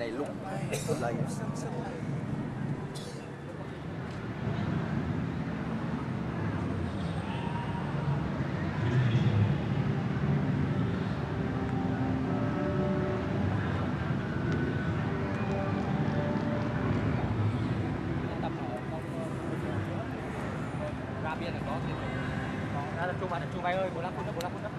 ในลูกอะไรอย่างเงี้ย ra biên là có thì ra tập trung bay ơi 45 phút đó 45 phút đó.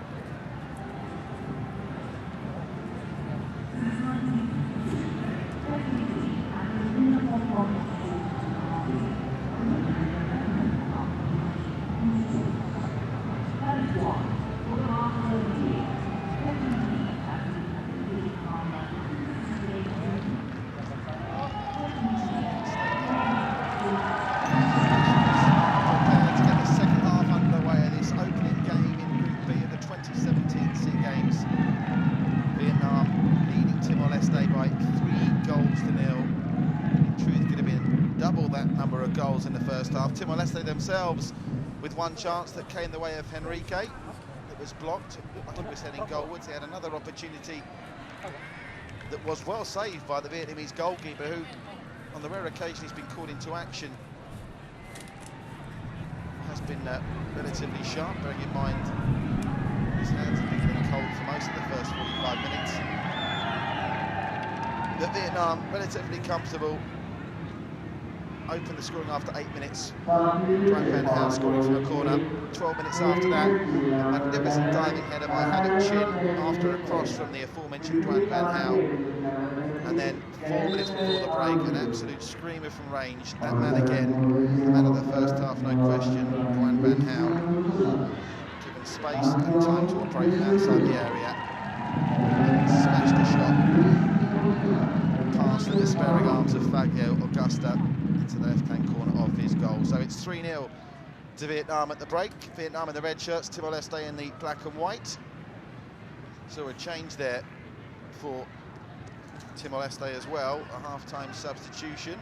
Goals in the first half. Timor Leste themselves with one chance that came the way of Henrique. It was blocked. It looked like he was heading goalwards. He had another opportunity that was well saved by the Vietnamese goalkeeper, who on the rare occasion he's been called into action has been relatively sharp, bearing in mind his hands have been getting cold for most of the first 45 minutes. But Vietnam relatively comfortable. Opened the scoring after 8 minutes. Duan Van Hao scoring from a corner. 12 minutes after that, a magnificent diving header by Haddock Chin after a cross from the aforementioned Duan Van Hao. And then 4 minutes before the break, an absolute screamer from range. That man again, the man of the first half, no question. Duan Van Hao, given space and time to operate from outside the area, smashed a shot past the despairing arms of Fagio Augusta into the left-hand corner of his goal. So it's 3-0 to Vietnam at the break. Vietnam in the red shirts, Timor Leste in the black and white. So a change there for Timor Leste as well, a half-time substitution.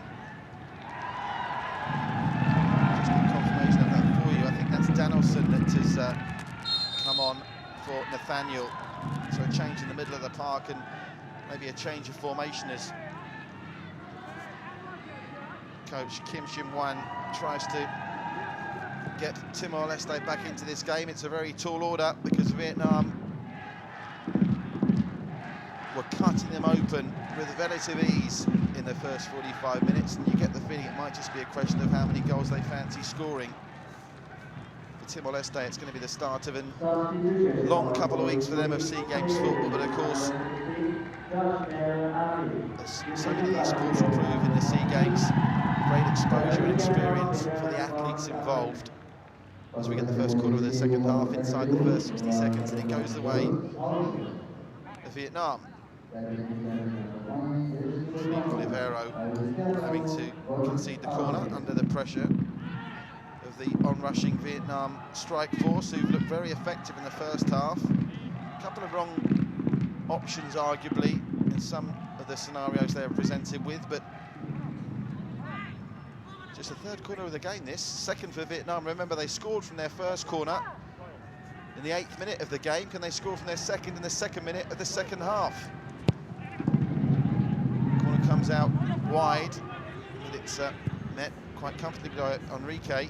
Just a confirmation of that for you. I think that's Danielson that has come on for Nathaniel. So a change in the middle of the park and maybe a change of formation as coach Kim Shim Wan tries to get Timor-Leste back into this game. It's a very tall order because Vietnam were cutting them open with relative ease in the first 45 minutes, and you get the feeling it might just be a question of how many goals they fancy scoring. For Timor-Leste, it's going to be the start of a long couple of weeks for them of SEA Games football, but of course, as so many of these sports will prove in the SEA Games, great exposure and experience for the athletes involved. As we get the first quarter of the second half inside the first 60 seconds, and it goes the way of Vietnam. Philippe Olivero having to concede the corner under the pressure of the onrushing Vietnam strike force, who've looked very effective in the first half. A couple of wrong options, arguably, in some of the scenarios they were presented with, but just the third corner of the game, this. Second for Vietnam. Remember, they scored from their first corner in the 8th minute of the game. Can they score from their second in the 2nd minute of the second half? Corner comes out wide, but it's met quite comfortably by Enrique.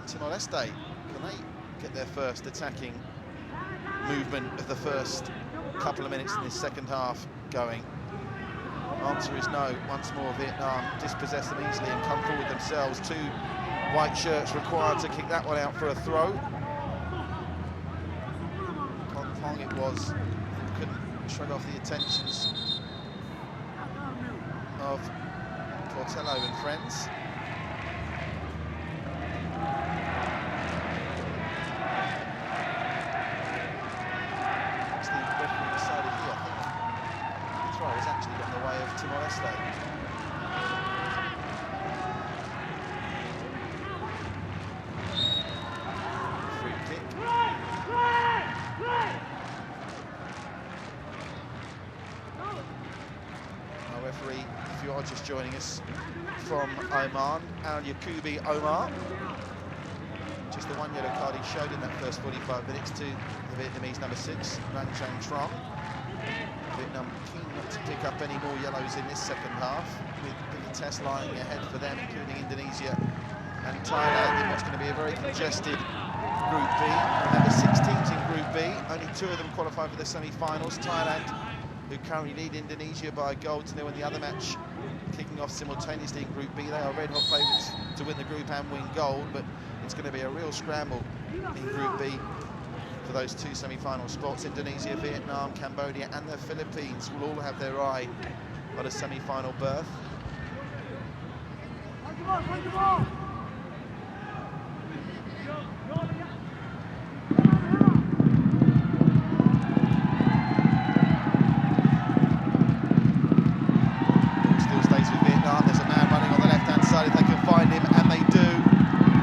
Timor-Leste, can they get their first attacking movement of the first couple of minutes in this second half going? Answer is no. Once more, Vietnam dispossess them easily and come forward themselves. 2 white shirts required to kick that one out for a throw. Kong Pong it was, couldn't shrug off the attentions of Portello and friends. It's the referee decided here, I think. The throw has actually gone the way of Timor-Leste. Free kick. Our referee, if you are just joining us from Oman, Al Yakubi Omar, just That's the one yellow card he showed in that first 45 minutes to the Vietnamese number 6, Rang Chang Trong. Vietnam keen not to pick up any more yellows in this second half, with bigger tests lying ahead for them, including Indonesia and Thailand, in what's going to be a very congested Group B. Remember, 6 teams in Group B, only 2 of them qualify for the semi-finals. Thailand, who currently lead Indonesia by a goal to nil in the other match, kicking off simultaneously in Group B. They are red-hot favourites to win the group and win gold, but it's going to be a real scramble in Group B for those 2 semi-final spots. Indonesia, Vietnam, Cambodia and the Philippines will all have their eye on a semi-final berth. Still stays with Vietnam. There's a man running on the left-hand side if they can find him, and they do.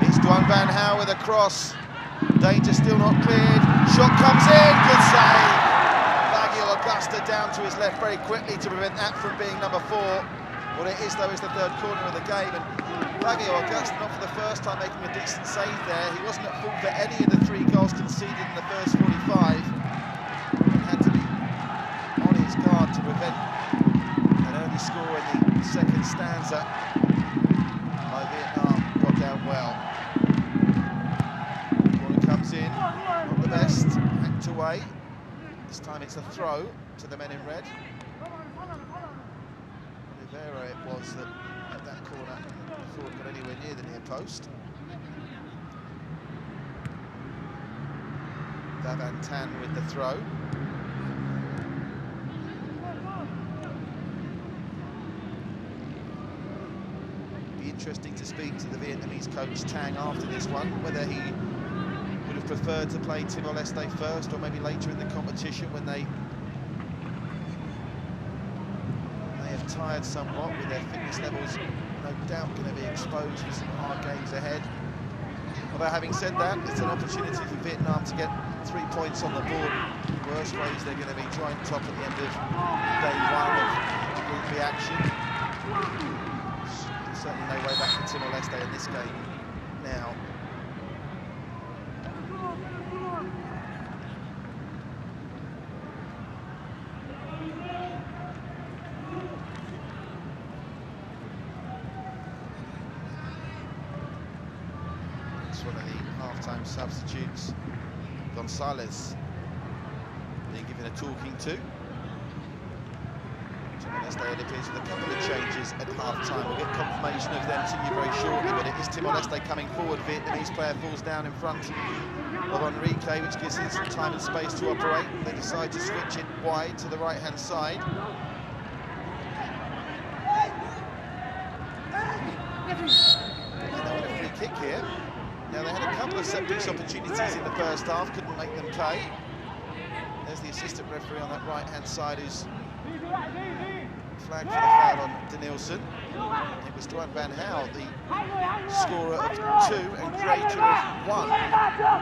It's Duan Van Hao with a cross. Danger still not cleared. Shot comes in. Good save. Fagio Augusta down to his left very quickly to prevent that from being number 4. What it is, though, is the 3rd corner of the game. And Fagio Augusta, not for the first time, making a decent save there. He wasn't at fault for any of the 3 goals conceded in the first 45. He had to be on his guard to prevent an early score in the second stanza. By Vietnam, got down well. Comes in, not the best, hacked away. This time it's a throw to the men in red. Oliveira it was that at that corner before it got anywhere near the near post. Davan Tan with the throw. Be interesting to speak to the Vietnamese coach Tang after this one, whether he would have preferred to play Timor Leste first, or maybe later in the competition when they have tired somewhat with their fitness levels, no doubt going to be exposed for some hard games ahead. Although having said that, it's an opportunity for Vietnam to get 3 points on the board. In worst ways, they're going to be joint top at the end of day 1 of Group B action. There's certainly no way back for Timor Leste in this game now. One of the half-time substitutes, Gonzalez, being given a talking to. Timor Leste, it appears, with a couple of changes at half-time. We'll get confirmation of them to you very shortly, but it is Timor Leste coming forward. Vietnamese player falls down in front of Enrique, which gives him some time and space to operate. They decide to switch it wide to the right-hand side. And they win a free kick here. Now, they had a couple of set-piece opportunities in the first half, couldn't make them pay. There's the assistant referee on that right-hand side who's flagged for the foul on Danielson. It was Duan Van Hao, the scorer of 2 and creator of 1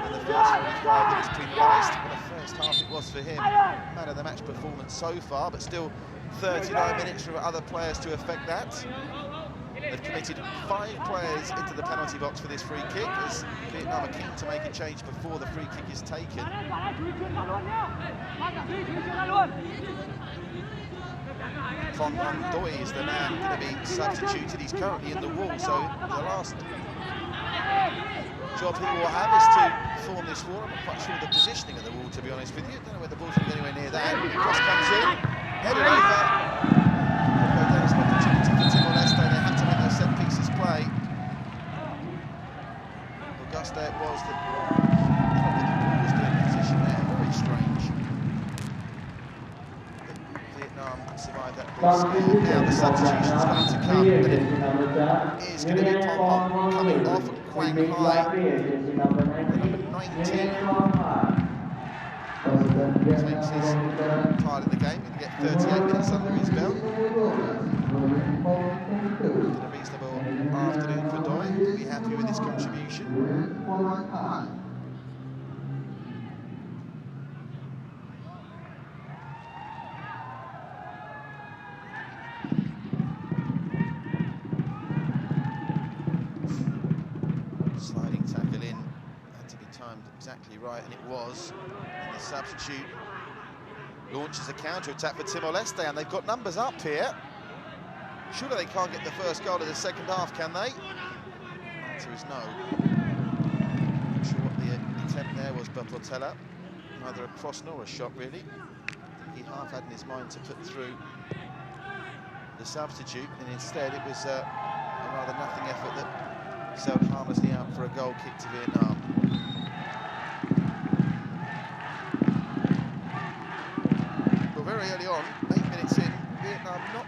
in the first 45 that was penalised. What a first half it was for him. Man of the match performance so far, but still 39 minutes for other players to affect that. They've committed 5 players into the penalty box for this free kick, as Vietnam are keen to make a change before the free kick is taken. Phong Hung Doi is the man going to be substituted. He's currently in the wall, so the last job he will have is to form this wall. I'm not quite sure of the positioning of the wall, to be honest with you. I don't know where the ball's going to be anywhere near that. The cross comes in, headed over. There's an opportunity for Timor Leste. They have to make those set pieces play. Augusta it was that was doing position there. Very strange. But Vietnam survived that ball scare. Now the substitution's going to come, but it is going to be Phong Hung coming off and Quang Hai, the number 19. Takes his part in the game. He'll get 38 minutes under his belt. Been a reasonable afternoon for Doi. He'll be happy with his contribution. Sliding tackle in exactly right, and it was. And the substitute launches a counter-attack for Timor-Leste, and they've got numbers up here. Surely they can't get the first goal of the second half, can they? The answer is no. Not sure what the attempt there was by Portela. Neither a cross nor a shot, really. I think he half had in his mind to put through the substitute, and instead it was a rather nothing effort that sailed harmlessly out for a goal kick to Vietnam. Well, very early on, 8 minutes in, Vietnam not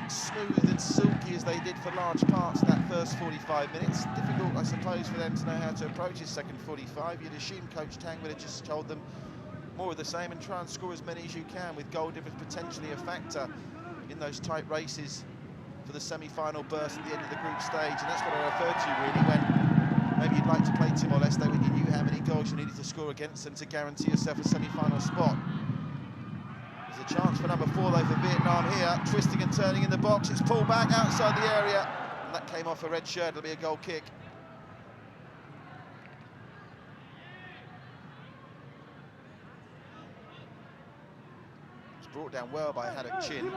as smooth and silky as they did for large parts of that first 45 minutes. Difficult, I suppose, for them to know how to approach this second 45. You'd assume Coach Tang would have just told them more of the same and try and score as many as you can, with goal difference potentially a factor in those tight races for the semi-final burst at the end of the group stage. And that's what I referred to, really, when maybe you'd like to play Timor-Leste when you knew how many goals you needed to score against them to guarantee yourself a semi-final spot. There's a chance for number 4, though, for Vietnam here. Twisting and turning in the box. It's pulled back outside the area. And that came off a red shirt. It'll be a goal kick. It's brought down well by Haddock Chin.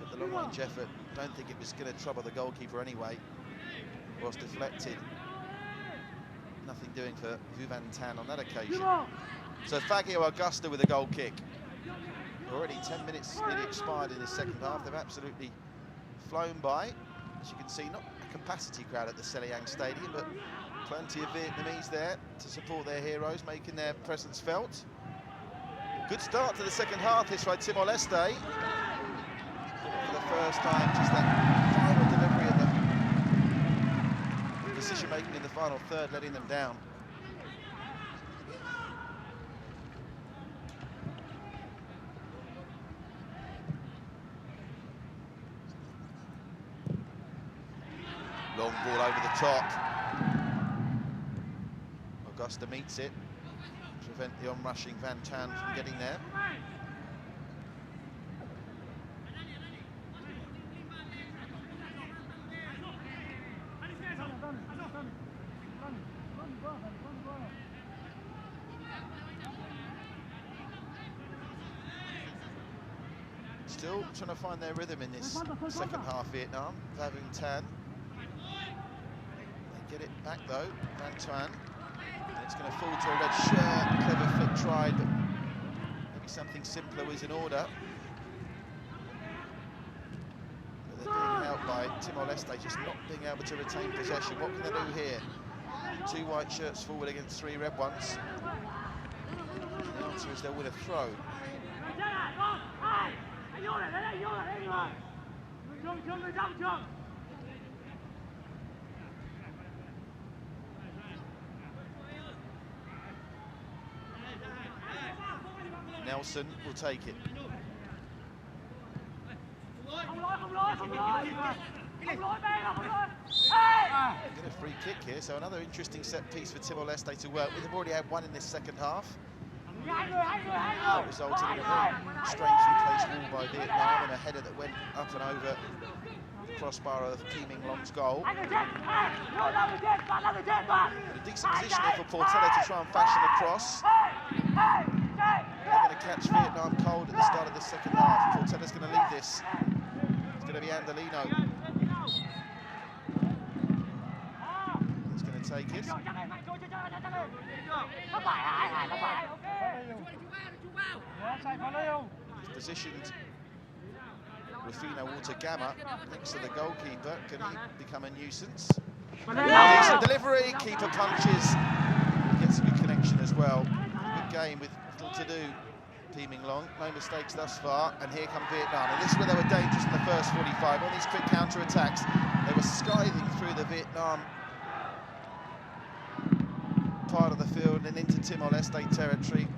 But the long-range effort, don't think it was going to trouble the goalkeeper anyway. Was deflected. Nothing doing for Vu Van Tan on that occasion. So Fagio Augusta with a goal kick. Already 10 minutes nearly expired in the second half. They've absolutely flown by. As you can see, not a capacity crowd at the Selayang Stadium, but plenty of Vietnamese there to support their heroes, making their presence felt. Good start to the second half this by Timor-Leste. For the first time, just that final delivery and the decision-making in the final third letting them down. Long ball over the top. Augusta meets it to prevent the on-rushing Van Tan from getting there. Still trying to find their rhythm in this second half, Vietnam. Van Tan. They get it back though, Van Tan. And it's going to fall to a red shirt. Clever flick tried, but maybe something simpler was in order. But they're being helped by Timor-Leste just not being able to retain possession. What can they do here? 2 white shirts forward against 3 red ones. And the answer is they'll win a throw. Nelson will take it. Get a free kick here, so another interesting set piece for Timor-Leste to work with. They've already had one in this second half. That resulted in a very strangely placed ball by Vietnam and a header that went up and over the crossbar of Keeming Long's goal. But a decent position there for Portela to try and fashion a cross. They're going to catch Vietnam cold at the start of the second half. Portela's going to leave this. It's going to be Andolino. He's going to take it. He's positioned Rufino Water-Gamma next to the goalkeeper. Can he become a nuisance? Decent delivery, keeper punches. Gets a good connection as well. Good game with little to do. Keeming Long, no mistakes thus far, and here come Vietnam. And this is where they were dangerous in the first 45. On these quick counter-attacks, they were scything through the Vietnam part of the field and into Timor-Leste territory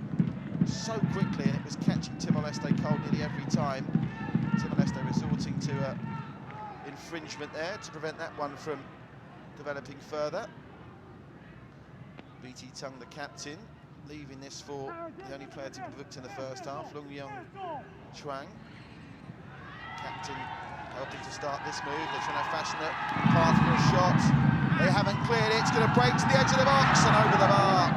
so quickly, and it was catching Timor-Leste cold nearly every time. Timor-Leste resorting to infringement there to prevent that one from developing further. BT Tung, the captain, leaving this for the only player to be booked in the first half, Lung Yong Chuang. Captain helping to start this move. They're trying to fashion a path for a shot. They haven't cleared it. It's going to break to the edge of the box and over the bar.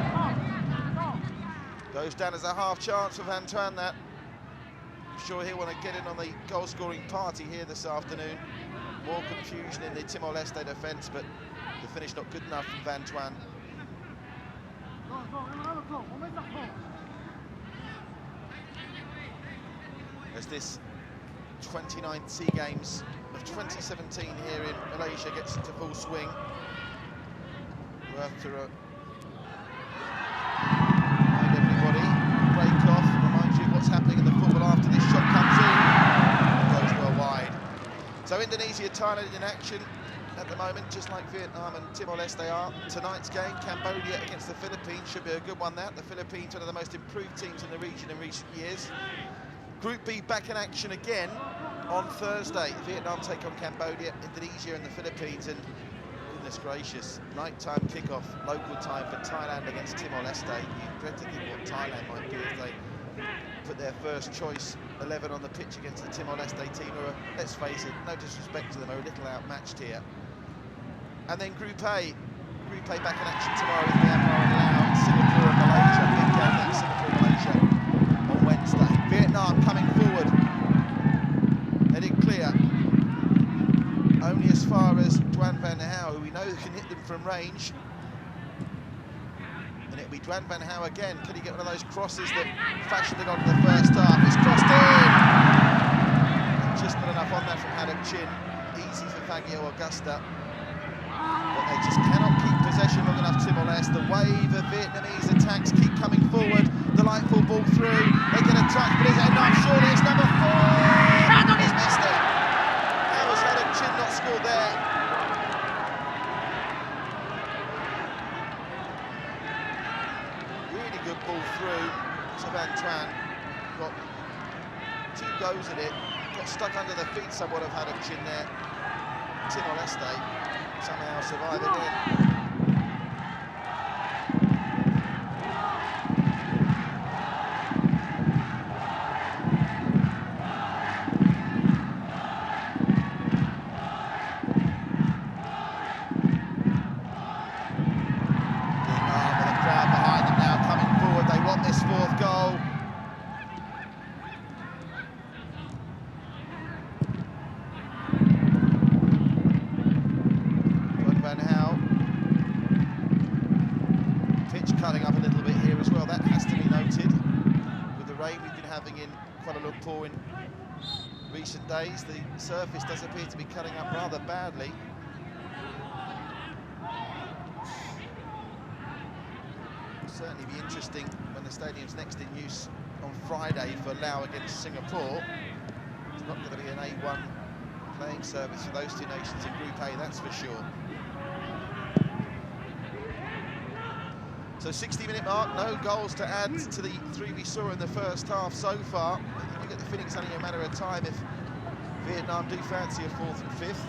Goes down as a half chance for Van Tuan, that. I'm sure he'll want to get in on the goal-scoring party here this afternoon. More confusion in the Timor-Leste defence, but the finish not good enough from Van Tuan. As this 29th SEA Games of 2017 here in Malaysia gets into full swing. Worth to remind everybody, break off, remind you of what's happening in the football after this shot comes in. It goes well wide. So Indonesia, Thailand in action at the moment, just like Vietnam and Timor-Leste are. Tonight's game, Cambodia against the Philippines, should be a good one, that. The Philippines, one of the most improved teams in the region in recent years. Group B back in action again on Thursday. Vietnam take on Cambodia, Indonesia and the Philippines, and goodness gracious, nighttime kickoff, local time for Thailand against Timor-Leste. You dread to think what Thailand might do if they put their first choice 11 on the pitch against the Timor-Leste team, who are, let's face it, no disrespect to them, are a little outmatched here. And then Group A back in action tomorrow with Myanmar and Laos, Singapore and Malaysia. Big game there, Singapore, Malaysia on Wednesday. Vietnam coming forward, heading clear, only as far as Duan Van Hao, who we know can hit them from range. And it'll be Duan Van Hao again. Can he get one of those crosses that fashioned it on in the first half? It's crossed in! And just not enough on that from Haddock Chin. Easy for Fagio Augusta. But they just cannot keep possession long enough, Timor-Leste. The wave of Vietnamese attacks keep coming forward. Delightful ball through. They get a touch, but is it enough? Surely it's number 4. He's missed it. How was Haddock Chin not scored there? Really good ball through. So Van Tuan got 2 goes at it. Got stuck under the feet somewhat of Haddock Chin there. Timor-Leste somehow survive again. Cutting up a little bit here as well, that has to be noted. With the rain we've been having in Kuala Lumpur in recent days, the surface does appear to be cutting up rather badly. It'll certainly be interesting when the stadium's next in use on Friday for Laos against Singapore. It's not going to be an A1 playing service for those 2 nations in Group A, that's for sure. So 60-minute mark, no goals to add to the 3 we saw in the first half so far. You get the feeling it's only a matter of time if Vietnam do fancy a 4th and 5th.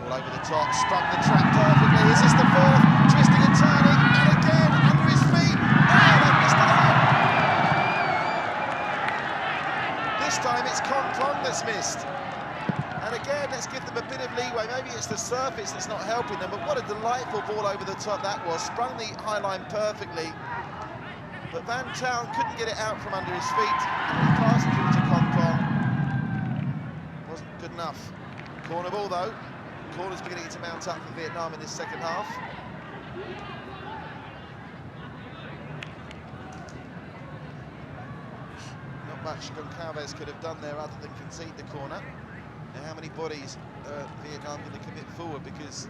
All over the top, sprung the trap perfectly. Is this the 4th? Twisting and turning, and again, under his feet. Oh, they missed it out. This time it's Kong Klong that's missed. And again, let's give them a bit of leeway. Maybe it's the surface that's not helping them, but what a delightful ball over the top that was. Sprung the high line perfectly. But Van Tuan couldn't get it out from under his feet. And he passed it through to Kong Klong. Wasn't good enough. Corner ball, though. Corner's beginning to mount up for Vietnam in this second half. Not much Goncalves could have done there other than concede the corner. Now, how many bodies Vietnam going to commit forward, because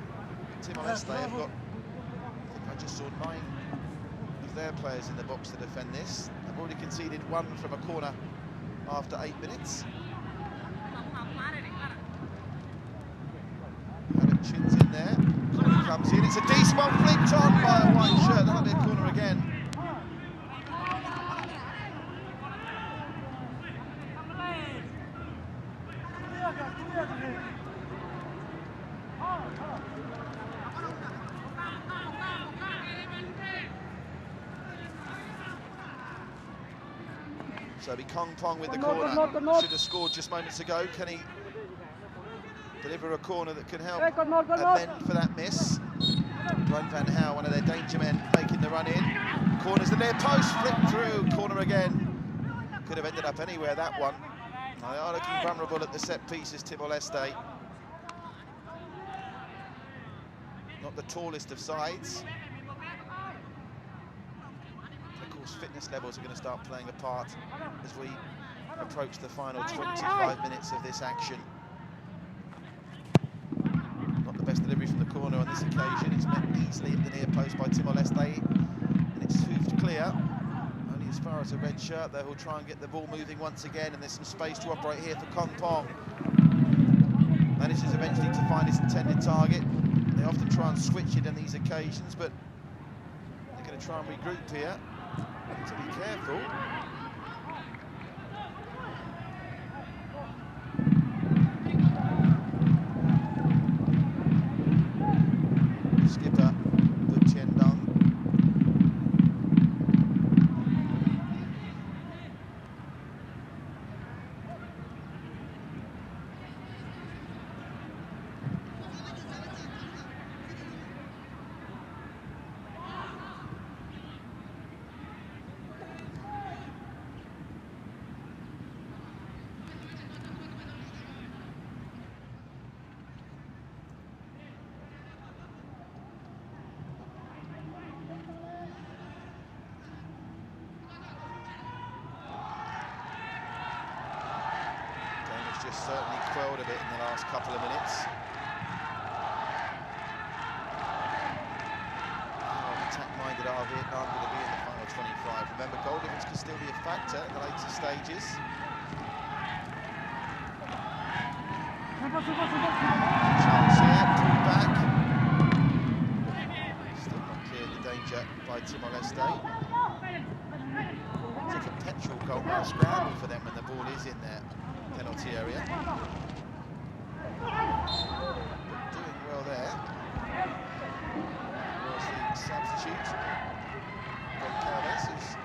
Timor-Leste have got, I think I just saw 9 of their players in the box to defend this. They've already conceded 1 from a corner after 8 minutes. Haddock Chin's in there. Corner comes in. It's a decent one, flicked on by a white shirt. That'll be a corner again. So it'll be Kong Pong with the corner. Should have scored just moments ago. Can he deliver a corner that can help and then for that miss. Glenn Van Hal, one of their danger men, making the run in. Corners the near post, flipped through, corner again. Could have ended up anywhere, that one. Now they are looking vulnerable at the set pieces, Timor Leste. Not the tallest of sides. And of course, fitness levels are going to start playing a part as we approach the final 25 minutes of this action. Not the best delivery from the corner on this occasion. It's met easily at the near post by Timor Leste, and it's hoofed clear. Only as far as a red shirt, though, who'll try and get the ball moving once again, and there's some space to operate here for Kong Pong. Manages eventually to find his intended target. They often try and switch it on these occasions, but they're going to try and regroup here. To be careful. Skipper Butiendong. Just certainly quelled a bit in the last couple of minutes. How attack-minded are Vietnam going to be in the final 25? Remember, goal difference can still be a factor in the later stages. Chance here, pulled back. Still not cleared the danger by Timor Leste. It's a perpetual goal line scramble for them when the ball is in there. Penalty area. Doing well there. Was the substitute from KL, who's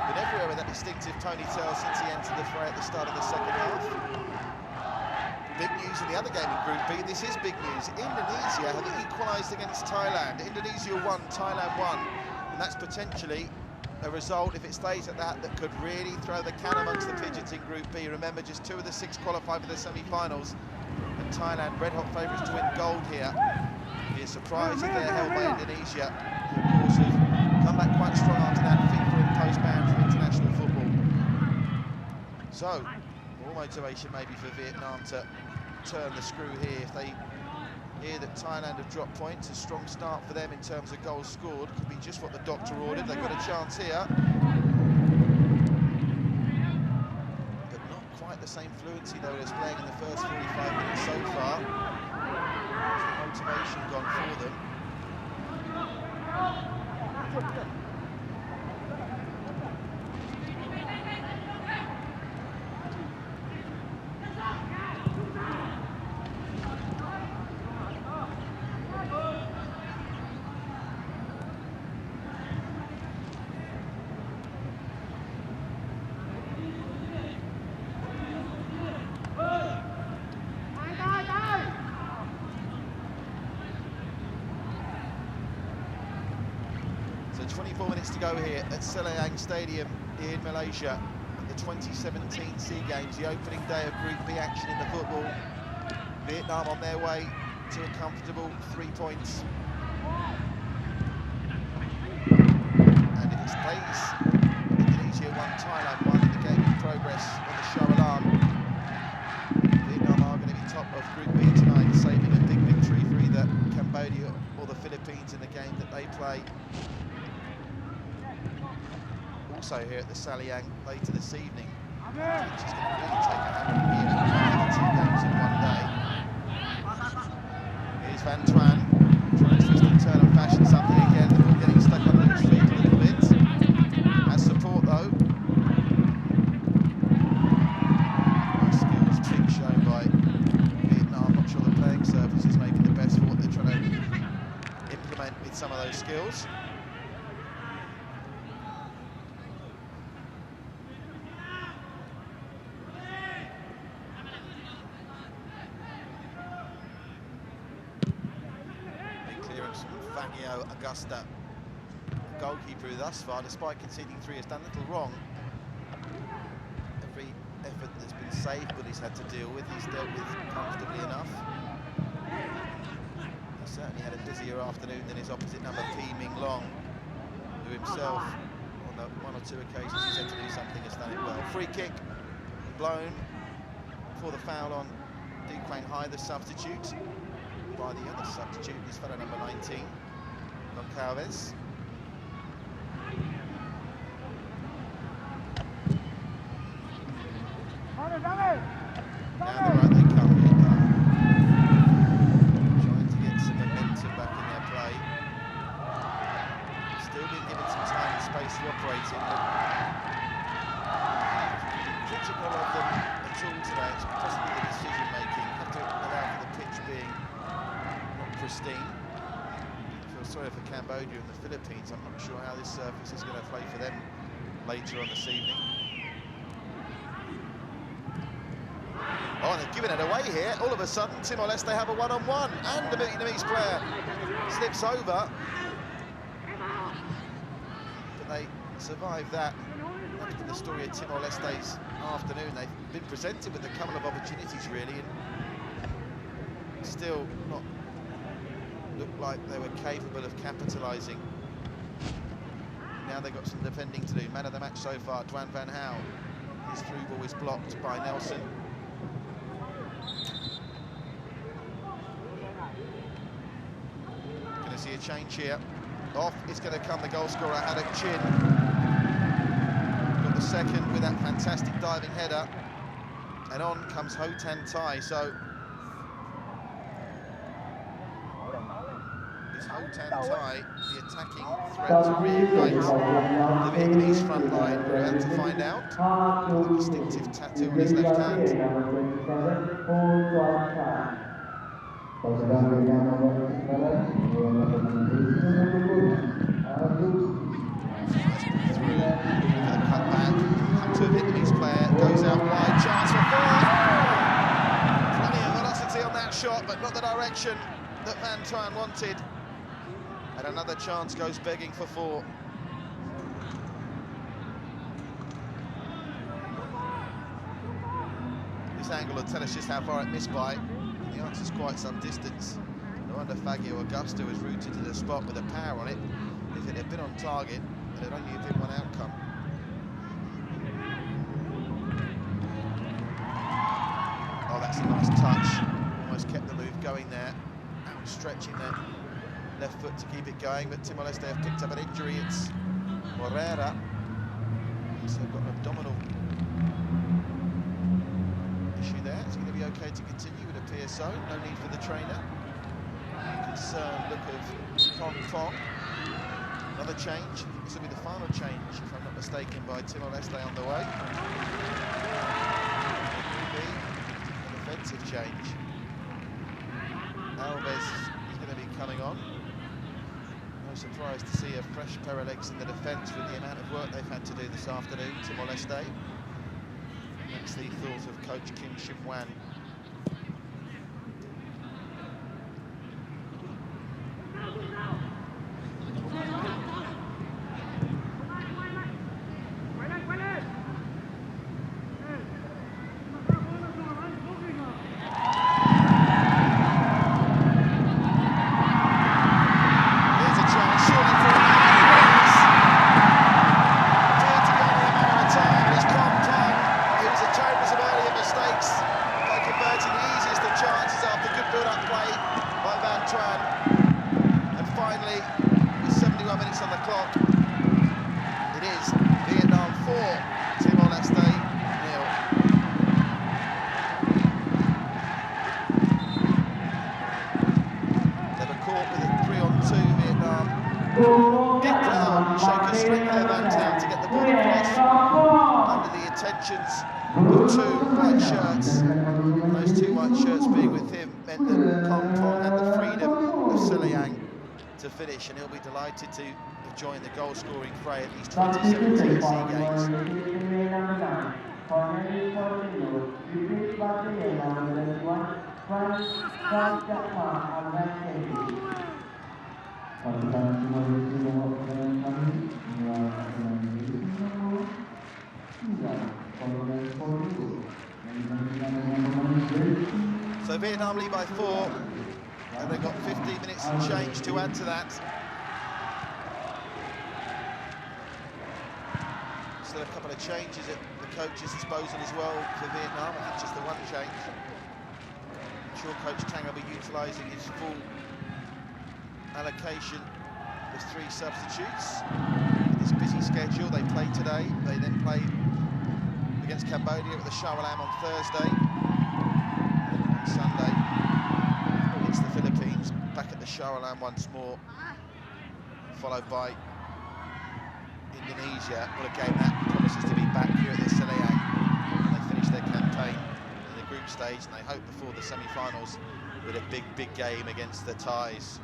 been everywhere with that distinctive ponytail since he entered the fray at the start of the second half. Big news in the other game in Group B. This is big news. Indonesia have equalised against Thailand. Indonesia won, Thailand won, and that's potentially a result, if it stays at that, that could really throw the cat amongst the pigeons in Group B. Remember, just 2 of the 6 qualify for the semi-finals, and Thailand red-hot favourites to win gold here. It'd be a surprise if they're held by Indonesia, who of course have come back quite strong after that FIFA-imposed ban from international football. So, more motivation maybe for Vietnam to turn the screw here if they hear that Thailand have dropped points. A strong start for them in terms of goals scored. Could be just what the doctor ordered. They've got a chance here. But not quite the same fluency though as playing in the first 45 minutes so far. Has the motivation gone for them? So 24 minutes to go here at Selayang Stadium in Malaysia at the 2017 SEA Games, the opening day of Group B action in the football. Vietnam on their way to a comfortable 3 points. And if it stays, Indonesia 1, Thailand 1 in the game in progress on the show alarm. Vietnam are going to be top of Group B tonight, saving a big victory for either Cambodia or the Philippines in the game that they play. Also here at the Selayang later this evening, which is going to really take a hammer here at 2 games in one day. Here's Van Tuan trying to twist and turn and fashion something again. The ball getting stuck under his feet a little bit. Has support though. Nice skills being shown by Vietnam. I'm not sure the playing surface is maybe the best for what they're trying to implement with some of those skills. Fangio Augusta, the goalkeeper who thus far, despite conceding 3, has done little wrong. Every effort that's been saved, but he's had to deal with, he's dealt with comfortably enough. He certainly had a busier afternoon than his opposite number, P. Ming Long, who himself, on the 1 or 2 occasions he's had to do something, has done it well. Free kick blown for the foul on Di Quang Hai, the substitute, by the other substitute, his fellow number 19, Goncalves. Now the right they come, trying to get some momentum back in their play. Still being given some time and space to operate in, but critical of them at all today. It's possibly the decision making. Have to allow for the pitch being not pristine. I feel sorry for Cambodia and the Philippines. I'm not sure how this surface is going to play for them later on this evening. Oh, they're giving it away here. All of a sudden, Timor-Leste have a one-on-one, and the Vietnamese player slips over. But they survive that. That's been the story of Timor-Leste's afternoon. They've been presented with a couple of opportunities, really, and still not looked like they were capable of capitalising. Now they've got some defending to do. Man of the match so far, Duan Van Hao. His through ball is blocked by Nelson. Going to see a change here. Off is going to come the goal scorer, Haddock Chin. Got the second with that fantastic diving header. And on comes Ho Tan Tai. So is Ho Tan Tai the attacking threat to reignite the Vietnamese front line? We're about to find out. The distinctive tattoo on his left hand. To a Vietnamese player, goes out wide, chance for 4. Plenty of velocity on that shot, but not the direction that Van Tuan wanted. And another chance goes begging for 4. This angle will tell us just how far it missed by. The answer's quite some distance. No wonder Fangio Augusta was rooted to the spot with a power on it. If it had been on target, it would only have been one outcome. Oh, that's a nice touch. Almost kept the move going there. Outstretching that left foot to keep it going, but Timor-Leste have picked up an injury. It's Morera. He's got an abdominal issue there. It's going to be okay to continue, it appears so. No need for the trainer. Concerned look of Kong Fong. Another change. This will be the final change, if I'm not mistaken, by Timor-Leste on the way. An offensive change. Alves is going to be coming on. No surprise to see a fresh pair of legs in the defence with the amount of work they've had to do this afternoon, Timor-Leste. That's the thought of coach Kim Shim Wan. And he'll be delighted to join the goal-scoring fray at these 2017 SEA Games. So Vietnam lead by 4, and they've got 15 minutes and change to add to that. Still a couple of changes at the coach's disposal as well for Vietnam. I think just the one change. I'm sure Coach Tang will be utilising his full allocation of 3 substitutes. In this busy schedule, they played today. They then played against Cambodia at the Shawalam on Thursday. On Sunday against the Philippines, back at the Shawalam once more, followed by Indonesia. What a game that promises to be back here at the Selayang. They finished their campaign in the group stage, and they hope before the semi-finals with a big game against the Thais,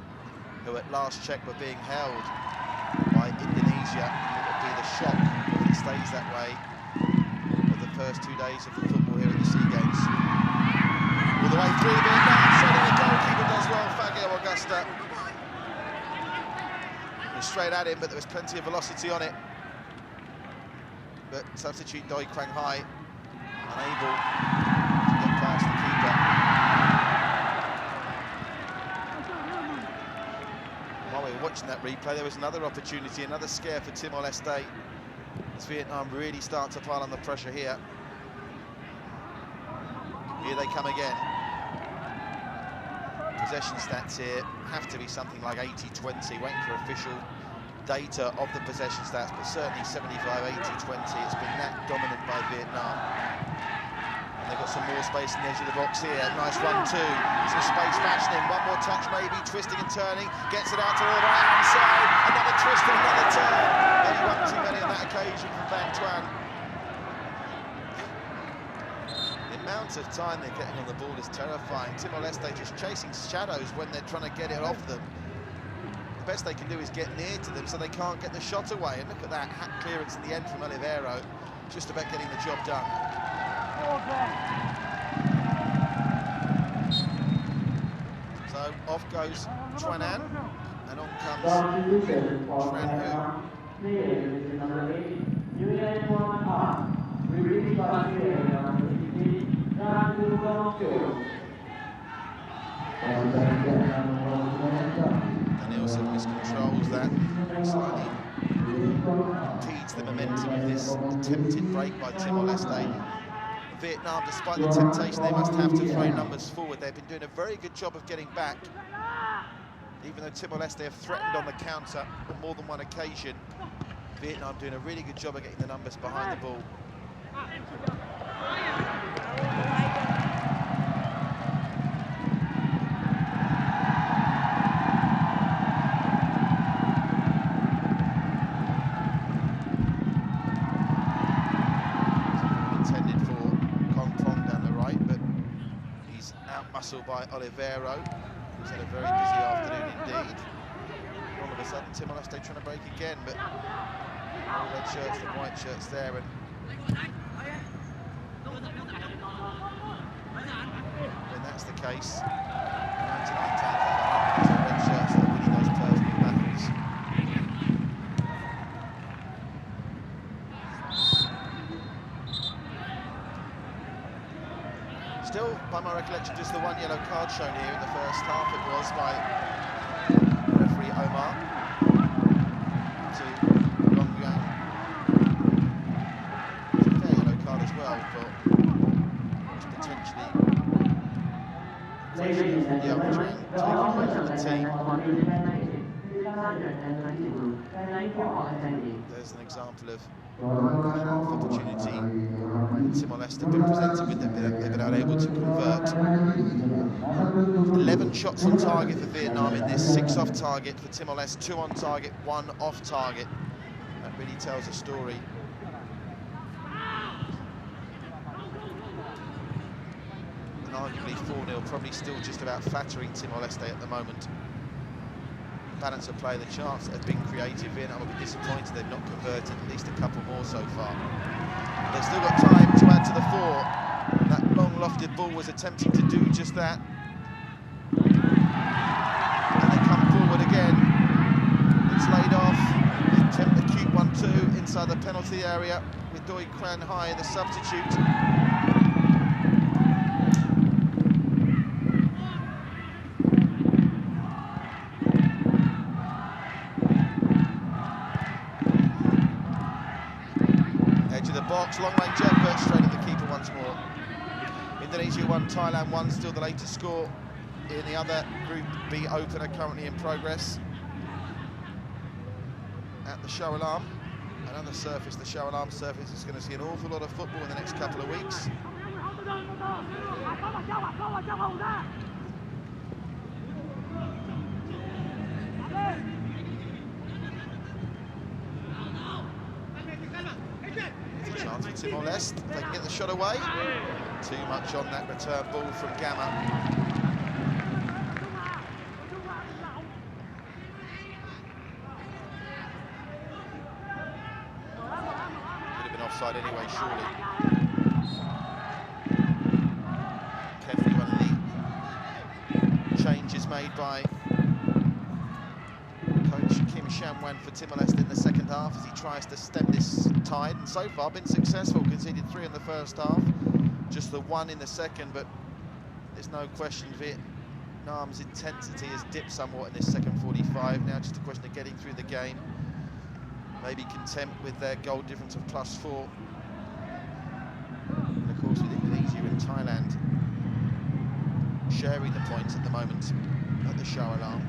who at last check were being held by Indonesia. It would be the shock if it stays that way of the first 2 days of the football here at the SEA Games. All the way through Vietnam, setting the goalkeeper does well, Fagio Augusta. Straight at him, but there was plenty of velocity on it. But substitute Doi Quang Hai unable to get past the keeper. While we were watching that replay, there was another opportunity, another scare for Timor Leste, as Vietnam really start to pile on the pressure here. Here they come again. Possession stats here have to be something like 80-20, waiting for official data of the possession stats, but certainly 75-80-20. It's been that dominant by Vietnam. And they've got some more space in the edge of the box here. Nice 1-2, some space fashioning, one more touch maybe, twisting and turning, gets it out to the right-hand side, another twist and another turn. Maybe one too many on that occasion from Van Tuan. The amount of time they're getting on the ball is terrifying. Timor Leste just chasing shadows when they're trying to get it off them. The best they can do is get near to them so they can't get the shot away. And look at that hat clearance in the end from Olivero, just about getting the job done. So off goes Tran An, and on comes Tran Danielson miscontrols that, slightly impedes the momentum of this attempted break by Timor-Leste. Vietnam, despite the temptation they must have to throw numbers forward, they've been doing a very good job of getting back. Even though Timor-Leste have threatened on the counter on more than one occasion, Vietnam doing a really good job of getting the numbers behind the ball. Intended for Kong Prong down the right, but he's out-muscled by Olivero, who's had a very busy afternoon indeed. All of a sudden, Timor-Leste trying to break again, but all red shirts and white shirts there, and when that's the case, 99 times out of 100 red shirts that are winning those personal battles. Still, by my recollection, just the one yellow card shown here in the first half. It was by referee Omar to Long Yuan. It's a fair yellow card as well for potentially the Armstrong taking away from the team. There's an example of half opportunity Timor-Leste have been presented with, they've been unable to convert. 11 shots on target for Vietnam in this, 6 off target for Timor-Leste, 2 on target, 1 off target. That really tells a story. And arguably 4-0, probably still just about flattering Timor-Leste at the moment. Balance of play, the chance that have been created, Vietnam will be disappointed they've not converted at least a couple more so far. But they've still got time to add to the 4. And that long lofted ball was attempting to do just that. And they come forward again. outside the penalty area with Doi Kwan Hai, the substitute. Edge of the box, long range effort, straight at the keeper once more. Indonesia 1, Thailand 1, still the latest score in the other Group B opener currently in progress at the Shah Alam. Another surface, the Shah Alam surface, is going to see an awful lot of football in the next couple of weeks. It's a chance for Timor Leste, if they can get the shot away. Too much on that return ball from Gamma. Offside anyway, surely. Carefully, one of the changes made by coach Kim Shamwan for Timor Leste in the second half as he tries to stem this tide, and so far been successful. Conceded 3 in the first half, just the 1 in the second, but there's no question Vietnam's intensity has dipped somewhat in this second 45. Now just a question of getting through the game. Maybe content with their goal difference of +4. And of course with Indonesia and Thailand sharing the points at the moment at the Shah Alam.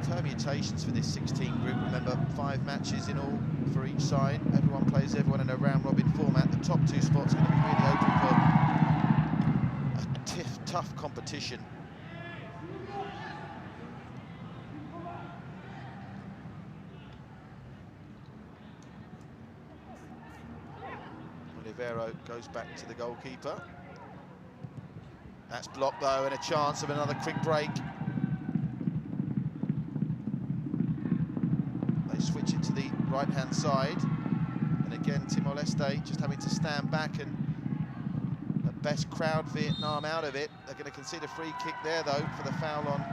The permutations for this 16 group, remember 5 matches in all for each side. Everyone plays everyone in a round-robin format. The top 2 spots are going to be really open for a tough competition. Olivero goes back to the goalkeeper. That's blocked though, and a chance of another quick break. They switch it to the right-hand side. And again, Timor-Leste just having to stand back, and the best crowd Vietnam out of it. They're going to concede a free kick there though for the foul on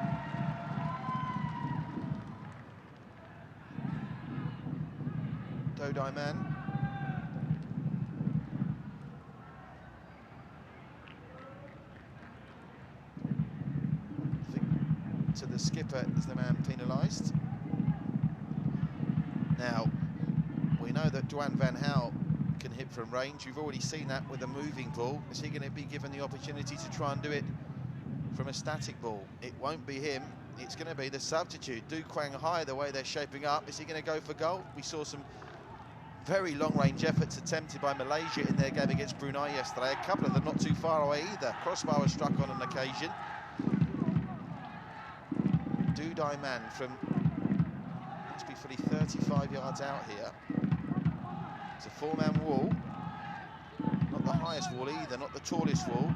Do Dai Man. To the skipper is the man penalised. Now, we know that Duan Van Hal can hit from range. You've already seen that with a moving ball. Is he going to be given the opportunity to try and do it from a static ball? It won't be him. It's going to be the substitute, Du Quang Hai, the way they're shaping up. Is he going to go for goal? We saw some very long-range efforts attempted by Malaysia in their game against Brunei yesterday. A couple of them not too far away either. Crossbar was struck on an occasion. Du Dai Man from, must be fully 35 yards out here. It's a 4-man wall. Not the highest wall either, not the tallest wall.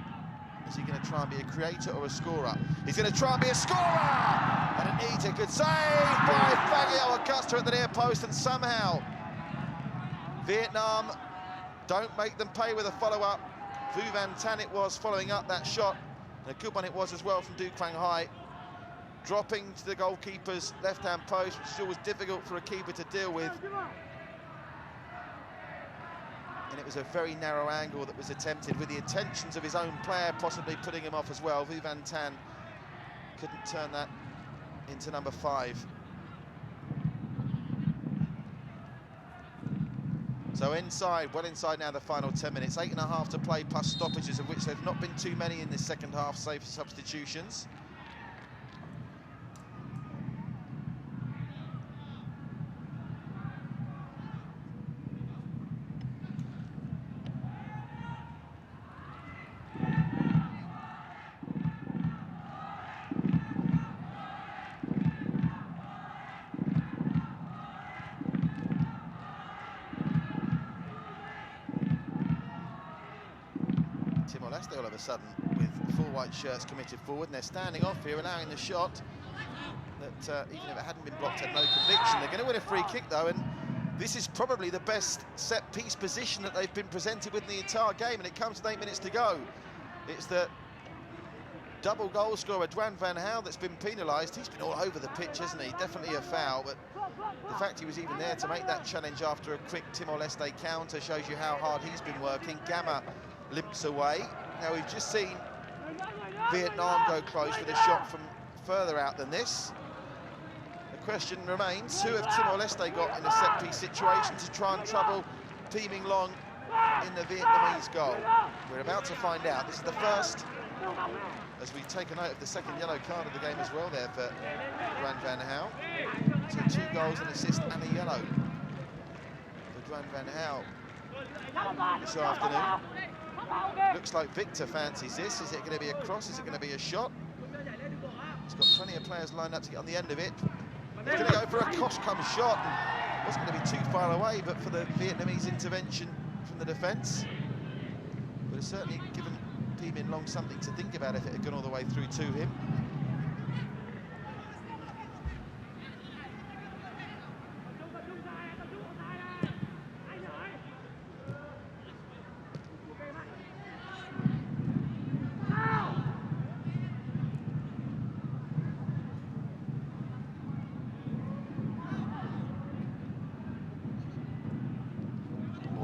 Is he going to try and be a creator or a scorer? He's going to try and be a scorer! And Anita, good save by Fagio Augusta at the near post, and somehow Vietnam don't make them pay with a follow-up. Vu Van Tan it was following up that shot, and a good one it was as well from Du Quang Hai. Dropping to the goalkeeper's left-hand post, which is always difficult for a keeper to deal with. And it was a very narrow angle that was attempted with the intentions of his own player possibly putting him off as well. Vu Van Tan couldn't turn that into number 5. So inside, well inside now the final 10 minutes. 8.5 to play plus stoppages, of which there have not been too many in this second half, save for substitutions. Timor-Leste all of a sudden with 4 white shirts committed forward, and they're standing off here, allowing the shot that even if it hadn't been blocked, had no conviction. They're going to win a free kick though, and this is probably the best set-piece position that they've been presented with in the entire game, and it comes with 8 minutes to go. It's the double goal scorer Duan van Gaal that's been penalised. He's been all over the pitch, hasn't he? Definitely a foul, but the fact he was even there to make that challenge after a quick Timor-Leste counter shows you how hard he's been working. Gamma limps away. Now we've just seen Vietnam go close with a shot from further out than this. The question remains, who have Timor-Leste got in a set-piece situation to try and trouble Thi Minh Long in the Vietnamese goal? We're about to find out. This is the first, as we take a note of the second yellow card of the game as well there for Duan van Gaal. So 2 goals, an assist and a yellow for Duan van Gaal this afternoon. Looks like Victor fancies this. Is it going to be a cross? Is it going to be a shot? He's got plenty of players lined up to get on the end of it. He's going to go for a cross-come shot. And wasn't going to be too far away, but for the Vietnamese intervention from the defence. But it's certainly given Thi Minh Long something to think about if it had gone all the way through to him.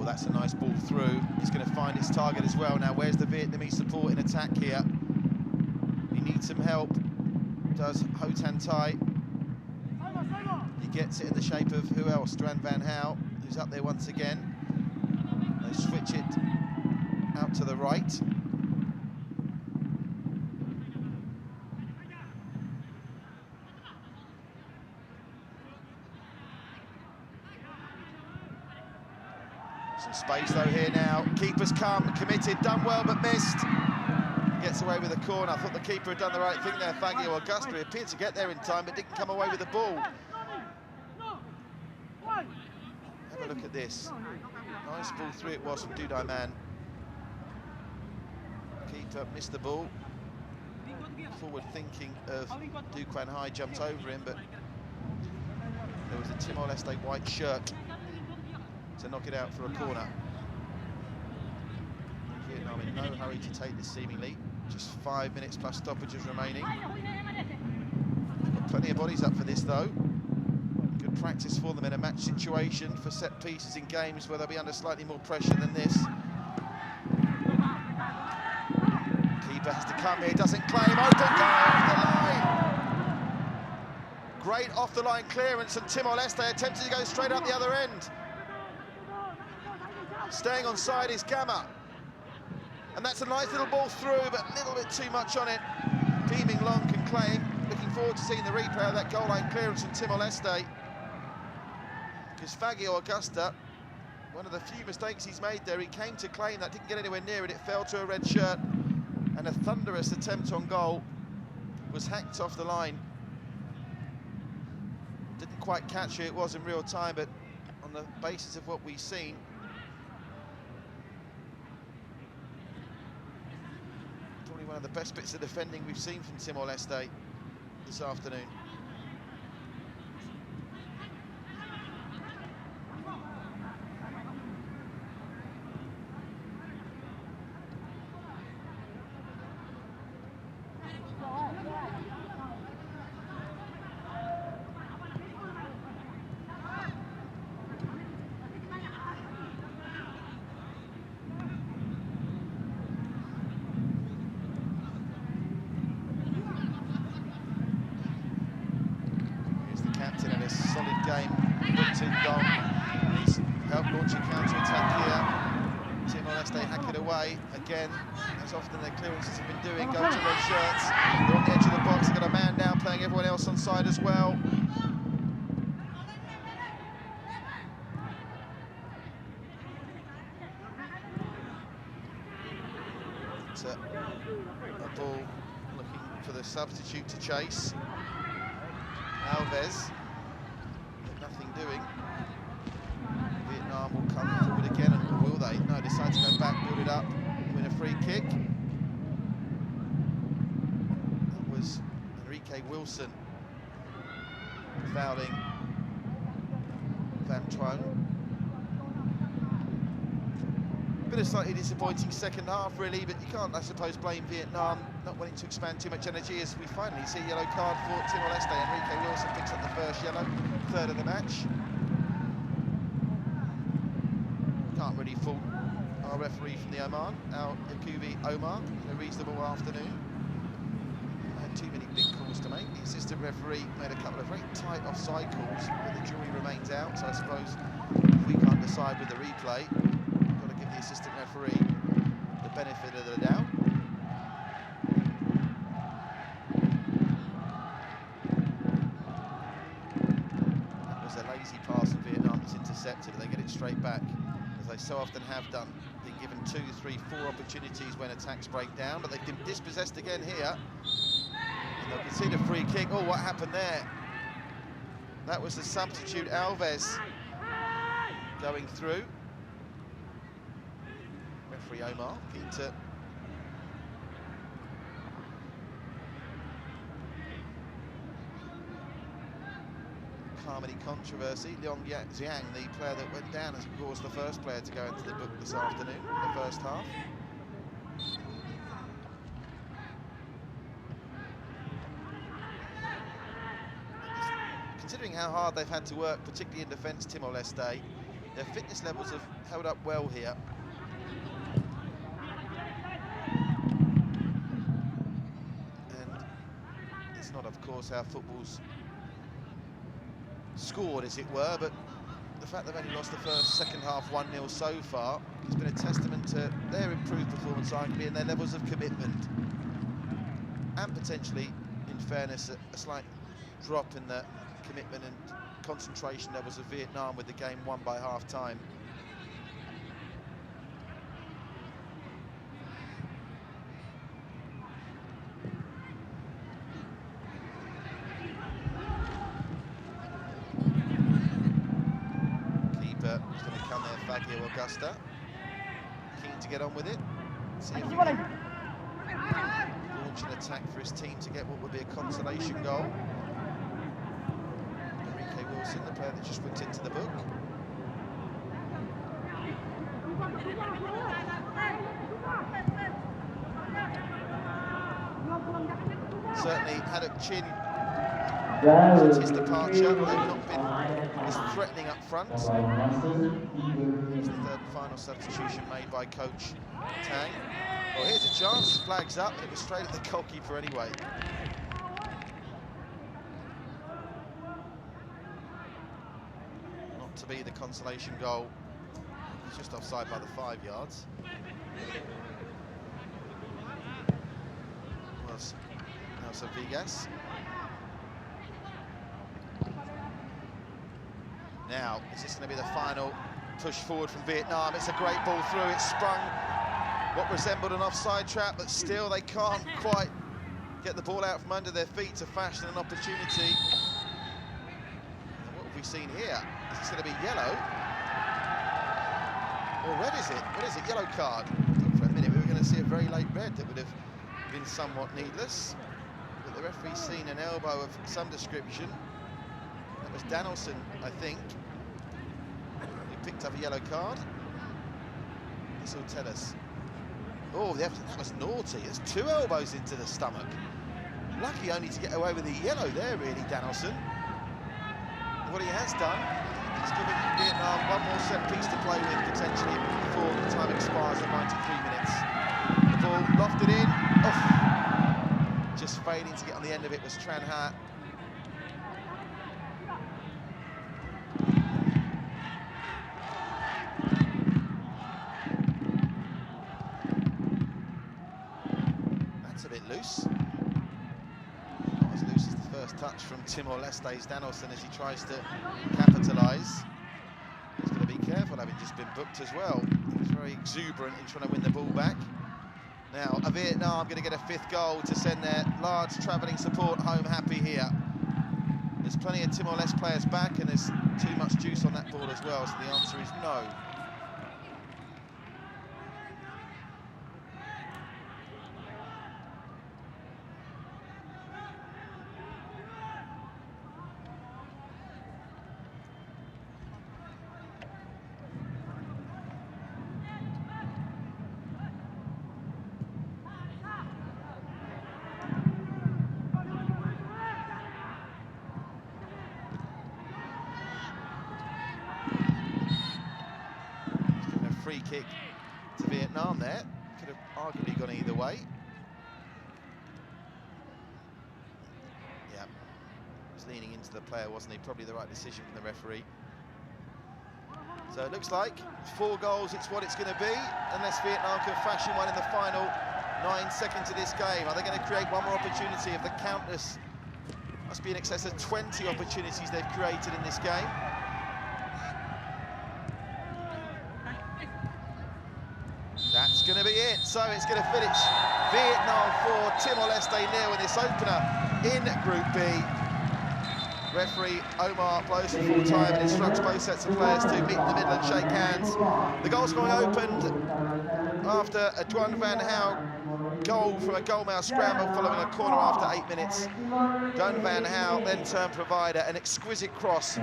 That's a nice ball through. He's going to find his target as well. Now, where's the Vietnamese support in attack here? He needs some help. Does Ho Tan Tai. He gets it in the shape of who else? Duan van Gaal, who's up there once again. They switch it out to the right. Some space though here now. Keeper's come, committed, done well but missed. Gets away with a corner. I thought the keeper had done the right thing there. Fagio Augusta, he appeared to get there in time but didn't come away with the ball. Have a look at this. Nice ball through it was from Dudai Man. Keeper missed the ball. Forward thinking of Du Quan Hai jumped over him, but there was a Timor-Leste white shirt to knock it out for a corner. Vietnam in no hurry to take this seemingly. Just 5 minutes plus stoppages remaining. Got plenty of bodies up for this though. Good practice for them in a match situation for set pieces in games where they'll be under slightly more pressure than this. Keeper has to come here, doesn't claim, open goal off the line! Great off the line clearance and Timor-Leste attempted to go straight up the other end. Staying on side is Gamma. And that's a nice little ball through, but a little bit too much on it. Thi Minh Long can claim. Looking forward to seeing the replay of that goal line clearance from Timor-Leste. Because Fagio Augusta, one of the few mistakes he's made there, he came to claim that, didn't get anywhere near it, it fell to a red shirt. And a thunderous attempt on goal was hacked off the line. Didn't quite catch who it was in real time, but on the basis of what we've seen, one of the best bits of defending we've seen from Timor-Leste this afternoon. Solid game, booked in goal. He's helped launch a counter-attack here. Timor-Leste hack it away. Again, as often their clearances have been doing, go to red shirts. They're on the edge of the box, they've got a man down, playing everyone else on side as well. It's a ball looking for the substitute to chase. Alves. Nothing doing. Vietnam will come forward again, and will they? No, decide to go back, build it up, win a free kick. That was Enrique Wilson fouling Van Truong. Been a slightly disappointing second half, really, but you can't, I suppose, blame Vietnam. not wanting to expand too much energy as we finally see a yellow card for Timor Leste. Enrique Wilson picks up the first yellow, third of the match. Can't really fault our referee from the Oman, Al Yakubi Omar, a reasonable afternoon. Had too many big calls to make. The assistant referee made a couple of very tight offside calls, but the jury remains out, so I suppose if we can't decide with the replay, we've got to give the assistant referee the benefit of the doubt. That was a lazy pass from Vietnam that's intercepted, and they get it straight back, as they so often have done. Been given 2, 3, 4 opportunities when attacks break down, but they've been dispossessed again here. And they'll concede a free kick. Oh, what happened there? That was the substitute Alves going through. Referee Omar keen to calm any controversy. Leong Xiang, the player that went down, is of course the first player to go into the book this afternoon, in the first half. Considering how hard they've had to work, particularly in defence, Timor-Leste, their fitness levels have held up well here. And it's not, of course, how football's scored, as it were, but the fact they've only lost the second half 1-0 so far has been a testament to their improved performance, arguably, and their levels of commitment. And potentially, in fairness, a slight drop in the commitment and concentration levels of Vietnam with the game won by half-time. Keeper is going to come there, Fabio Augusta. Keen to get on with it. See if he can launch an attack for his team to get what would be a consolation goal. Wilson, the player that just went into the book. Certainly Haddock Chin, since his departure, they've not been as threatening up front. It's the third and final substitution made by coach Tang. Well, here's a chance, flags up, and it was straight at the goalkeeper anyway. To be the consolation goal. It's just offside by the 5 yards. Was Nelson Vigas. Now, is this going to be the final push forward from Vietnam? It's a great ball through. It sprung what resembled an offside trap, but still they can't quite get the ball out from under their feet to fashion an opportunity. And what have we seen here? Is this going to be yellow? Or red, is it? What is it? Yellow card. For a minute we were going to see a very late red that would have been somewhat needless. But the referee's seen an elbow of some description. That was Danielson, I think, who picked up a yellow card. This will tell us. Oh, that was naughty. There's 2 elbows into the stomach. Lucky only to get away with the yellow there, really, Danielson. What he has done, he's given Vietnam one more set piece to play with, potentially, before the time expires at 93 minutes. The ball lofted in. Off. Just failing to get on the end of it was Tran Ha. That's a bit loose. Not as loose as the first touch from Timor-Leste's Danielson as he tries to capitalise. He's going to be careful, having just been booked as well. He was very exuberant in trying to win the ball back. Now, Vietnam going to get a 5th goal to send their large travelling support home happy here. There's plenty of Timor-Leste players back, and there's too much juice on that ball as well, so the answer is no. free kick to Vietnam there. Could have arguably gone either way. Yeah, he was leaning into the player, wasn't he? Probably the right decision from the referee. So it looks like 4 goals, it's what it's going to be, unless Vietnam can fashion one in the final 9 seconds of this game. Are they going to create one more opportunity? If the countless, must be in excess of 20 opportunities they've created in this game. That's going to be it. So it's going to finish Vietnam 4, Timor Leste 0 in this opener in Group B. Referee Omar blows for full time and instructs both sets of players to meet in the middle and shake hands. The goal scoring opened after a Duan Van Hau goal from a goalmouth scramble following a corner after 8 minutes. Duan Van Hau then turned provider, an exquisite cross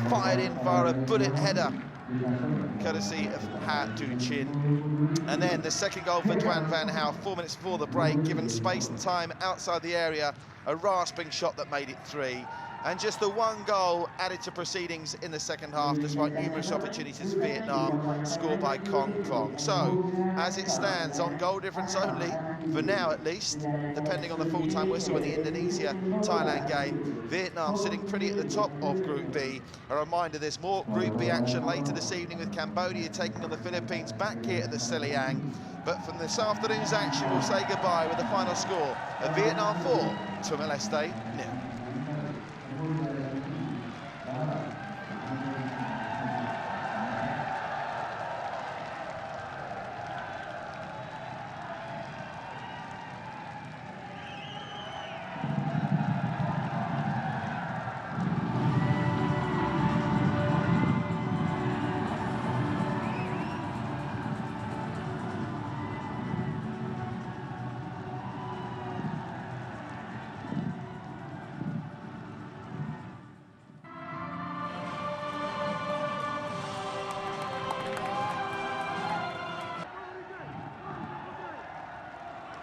fired in via a bullet header, courtesy of Ha Du Chin. And then the second goal for Duan Van Hau, 4 minutes before the break, given space and time outside the area, a rasping shot that made it 3. And just the 1 goal added to proceedings in the second half, despite numerous opportunities for Vietnam, scored by Kong Klong. So, as it stands, on goal difference only, for now at least, depending on the full-time whistle in the Indonesia-Thailand game, Vietnam sitting pretty at the top of Group B. A reminder, there's more Group B action later this evening with Cambodia taking on the Philippines back here at the Selayang. But from this afternoon's action, we'll say goodbye with the final score of Vietnam 4, Timor Leste 0.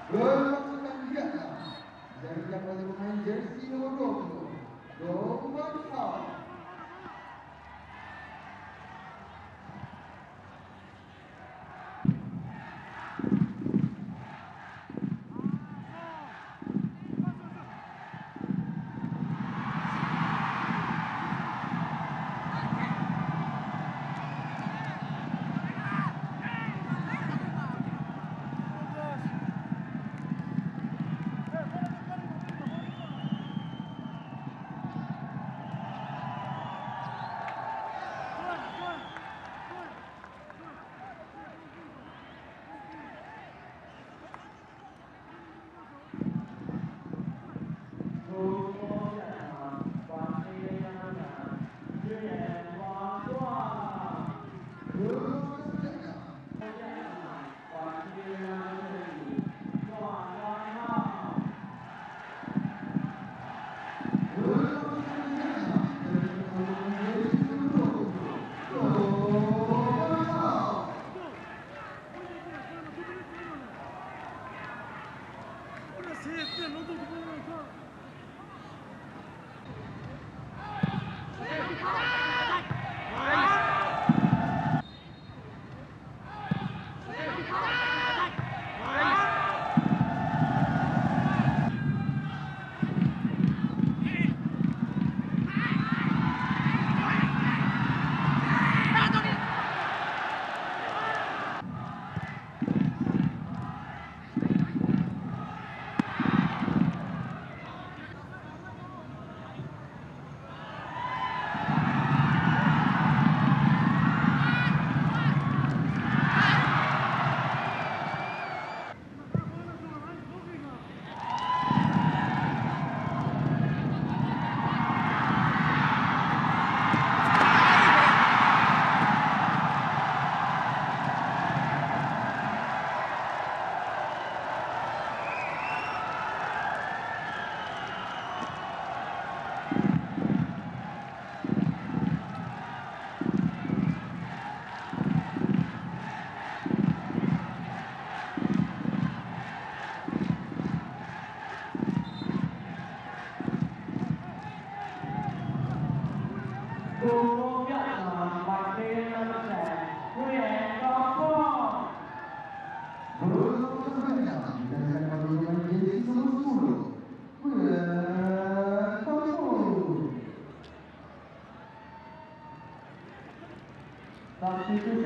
Berlangsungkan Vietnam dijalankan oleh pemain jersey nomor 20, Duan Hau.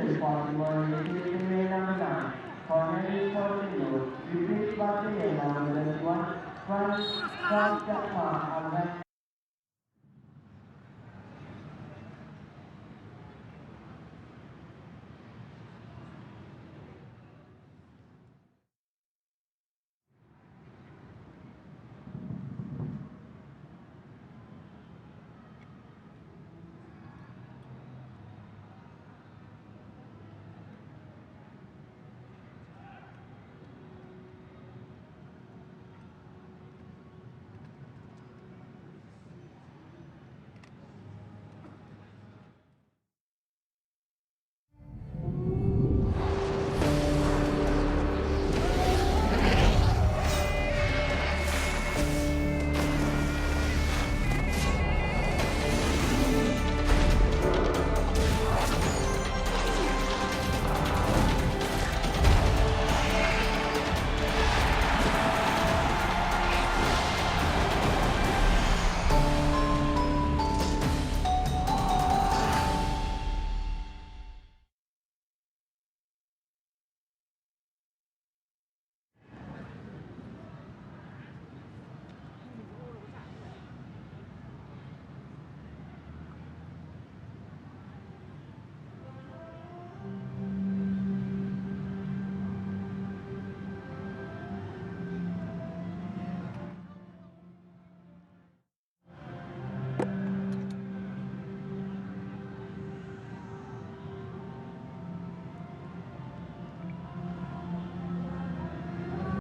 substitution for Timor is number 9. Cornelius Cornelius, replaced by number 21, from Japan,